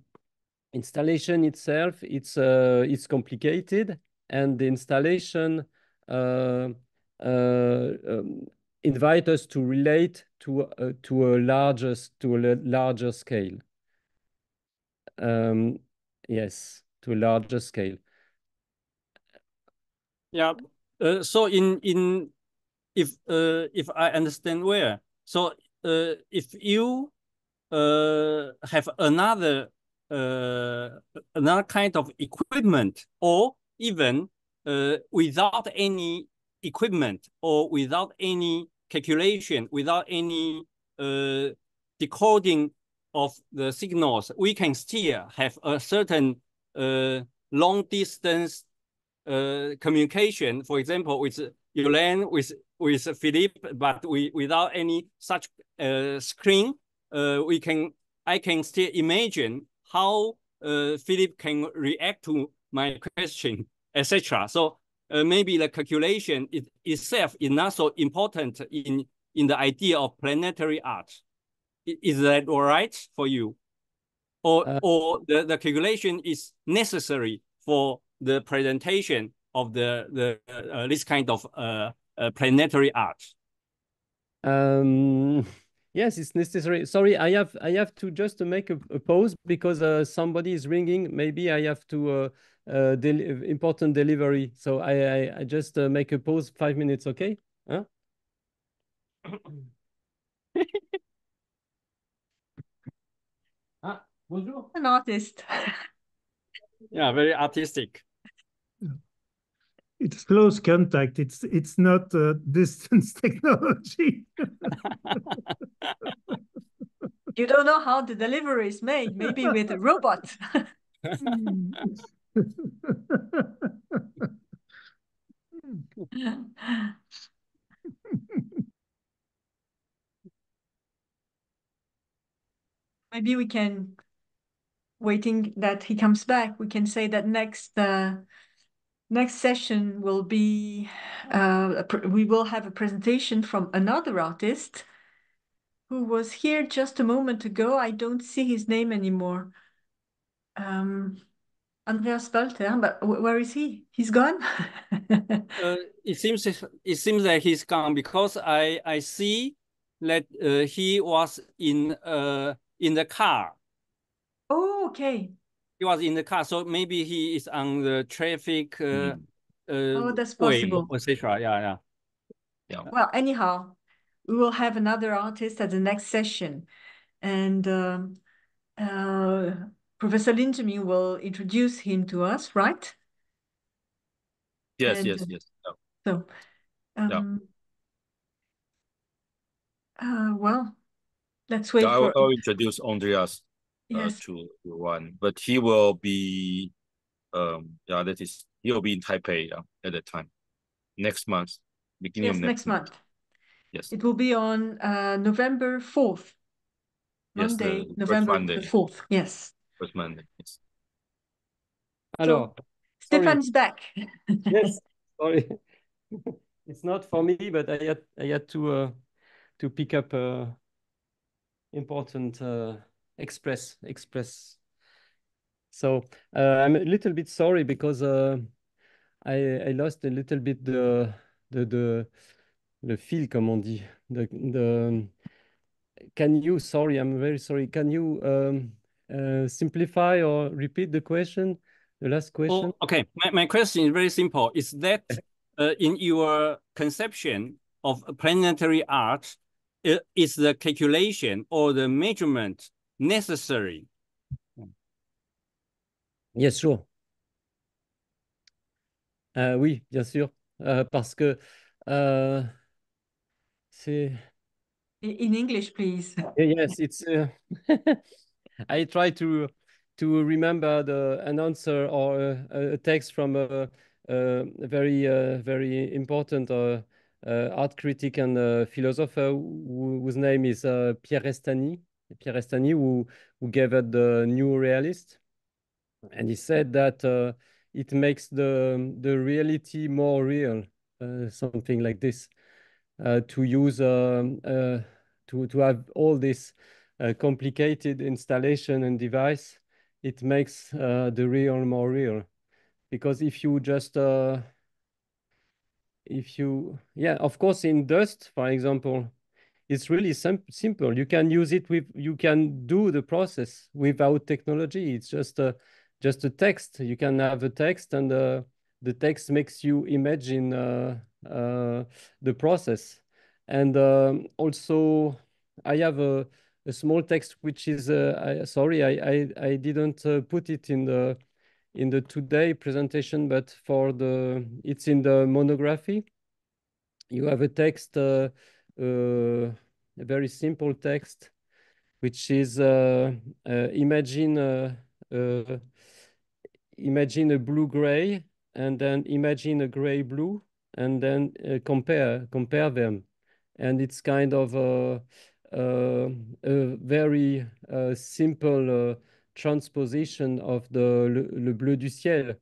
installation itself, it's complicated, and the installation invite us to relate to a larger scale. Yes, to a larger scale. Yeah. So if I understand well, so if you have another kind of equipment, or even without any equipment, or without any calculation, without any decoding of the signals, we can still have a certain long distance communication, for example, with Yolaine, with Philippe, but without any such screen. I can still imagine how Philippe can react to my question, etc. So maybe the calculation itself is not so important in the idea of planetary art. Is that all right for you? Or the calculation is necessary for the presentation of this kind of planetary art? Yes, it's necessary. Sorry, I have to just make a pause because somebody is ringing. Maybe I have to important delivery. So I just make a pause, 5 minutes, okay? Huh? Ah, bonjour. An artist. Yeah, very artistic. It's close contact. It's not distance technology. You don't know how the delivery is made. Maybe with a robot. Maybe we can, waiting that he comes back, we can say that next session will be, we will have a presentation from another artist who was here just a moment ago. I don't see his name anymore. Andreas Walter, but where is he? He's gone? It seems that he's gone, because I see that he was in the car. Oh, okay. He was in the car, so maybe he is on the traffic Oh, that's way, possible. etc. Yeah. Well, anyhow, we will have another artist at the next session, and Professor Lindemann will introduce him to us, right? Yes, And, yes. Yeah. So, well, let's wait for. I'll introduce Andreas Yes. to one, but he will be he'll be in Taipei at that time, next month, beginning of next month. Yes, it will be on November 4th. Monday, yes, November the 4th. Yes. First Monday. Yes. Alors, Stéphan is back. Yes, sorry. It's not for me, but I had to pick up important express. So I'm a little bit sorry because I lost a little bit the feel, comme on dit. Can you? Sorry, I'm very sorry. Can you simplify or repeat the question? The last question. Oh, okay. My question is very simple. Is that in your conception of planetary art, is the calculation or the measurement necessary? Yes, sure. Oui, bien sûr. Parce que c'est. In English, please. Yes, it's. I try to remember an answer or a text from a very important art critic and philosopher whose name is Pierre Estany. Pierre Estany, who gave it the new realist. And he said that it makes the reality more real, something like this. To use to have all this complicated installation and device, it makes the real more real. Because if you just yeah, of course, in dust, for example, it's really simple. You can use it with, you can do the process without technology. It's just a text. You can have a text, and the text makes you imagine the process. And also, I have a small text which is sorry, I didn't put it in the today presentation, but it's in the monography. You have a text, a very simple text, which is imagine a blue-gray, and then imagine a gray-blue, and then compare them. And it's kind of a very simple transposition of le bleu du ciel.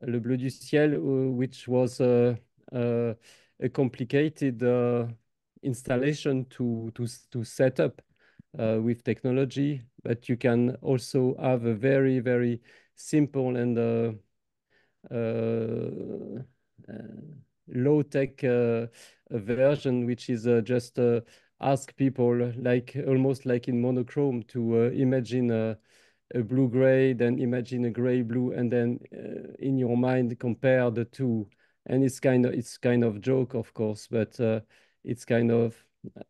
Le bleu du ciel, which was a complicated installation to set up with technology, but you can also have a very, very simple and low-tech version, which is just ask people, like almost like in monochrome, to imagine a blue-gray, then imagine a gray-blue, and then in your mind compare the two. And it's kind of joke, of course, but it's kind of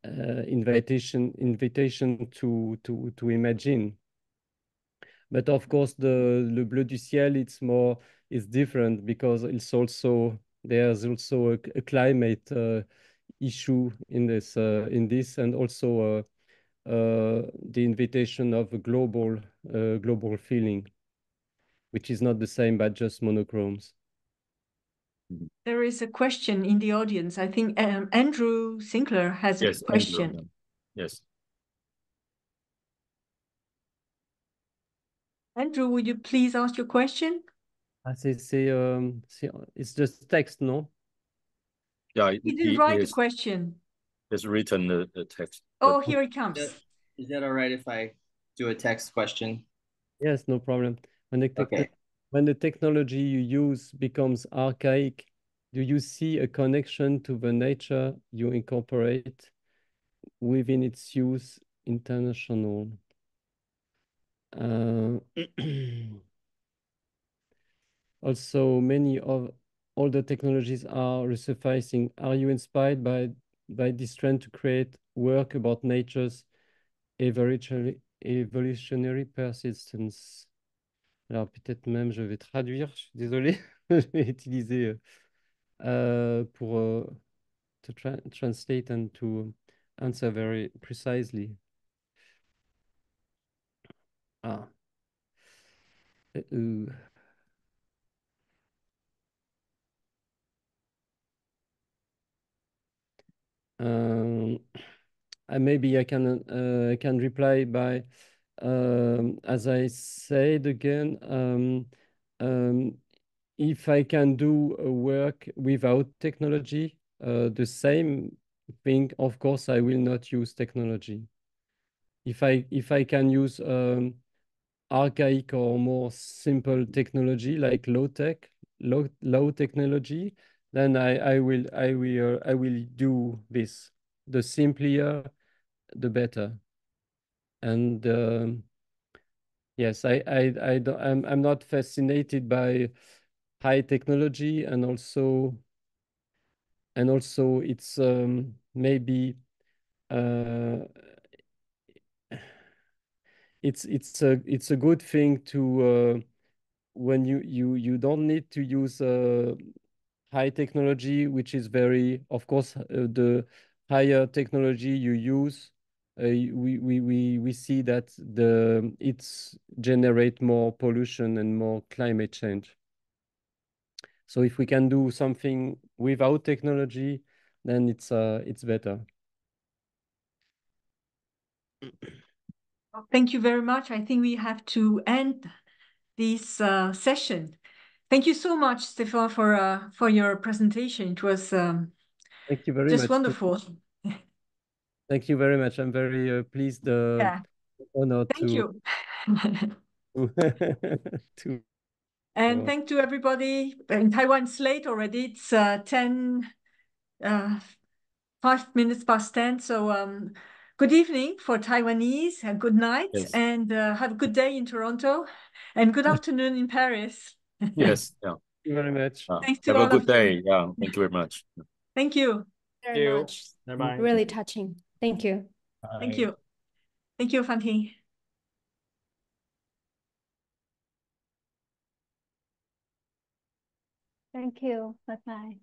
invitation to imagine. But of course, le bleu du ciel, it's different, because there's also a climate issue in this, and also the invitation of a global feeling, which is not the same but just monochromes. There is a question in the audience. I think Andrew Sinclair has a question. Andrew, yes. Andrew, would you please ask your question? It's just text, no? Yeah, He didn't write a question. He's written the text. Oh, here it comes. Is that all right if I do a text question? Yes, no problem. When the technology you use becomes archaic, do you see a connection to the nature you incorporate within its use international? Also, many of all the technologies are resurfacing. Are you inspired by this trend to create work about nature's evolutionary persistence? Alors, peut-être même, je vais traduire, je suis désolé. Je vais utiliser pour to translate and to answer very precisely. Ah. Maybe I can reply by, as I said again, if I can do a work without technology, the same thing, of course, I will not use technology. If I can use archaic or more simple technology, like low technology, then I will do this. The simpler, the better. And yes, I'm not fascinated by high technology, and also it's maybe it's a good thing to when you don't need to use high technology, which is very, of course, the higher technology you use, we see that it's generate more pollution and more climate change. So if we can do something without technology, then it's better. Thank you very much. I think we have to end this session. Thank you so much, Stéphan, for your presentation. It was thank you very just much. wonderful. Thank you very much. I'm very pleased, Yeah. honored Thank you. to And thank to everybody. In Taiwan, it's late already. It's 5 minutes past 10. So good evening for Taiwanese, and good night, Yes. and have a good day in Toronto, and good afternoon in Paris. Yes. Yeah. Thank you very much. Thanks to Have a all good of you. day. Yeah. Thank you very much. Thank you. Very much. Bye-bye. Really touching. Thank you. Thank you. Thank you, Fan Hing. Thank you. Bye-bye.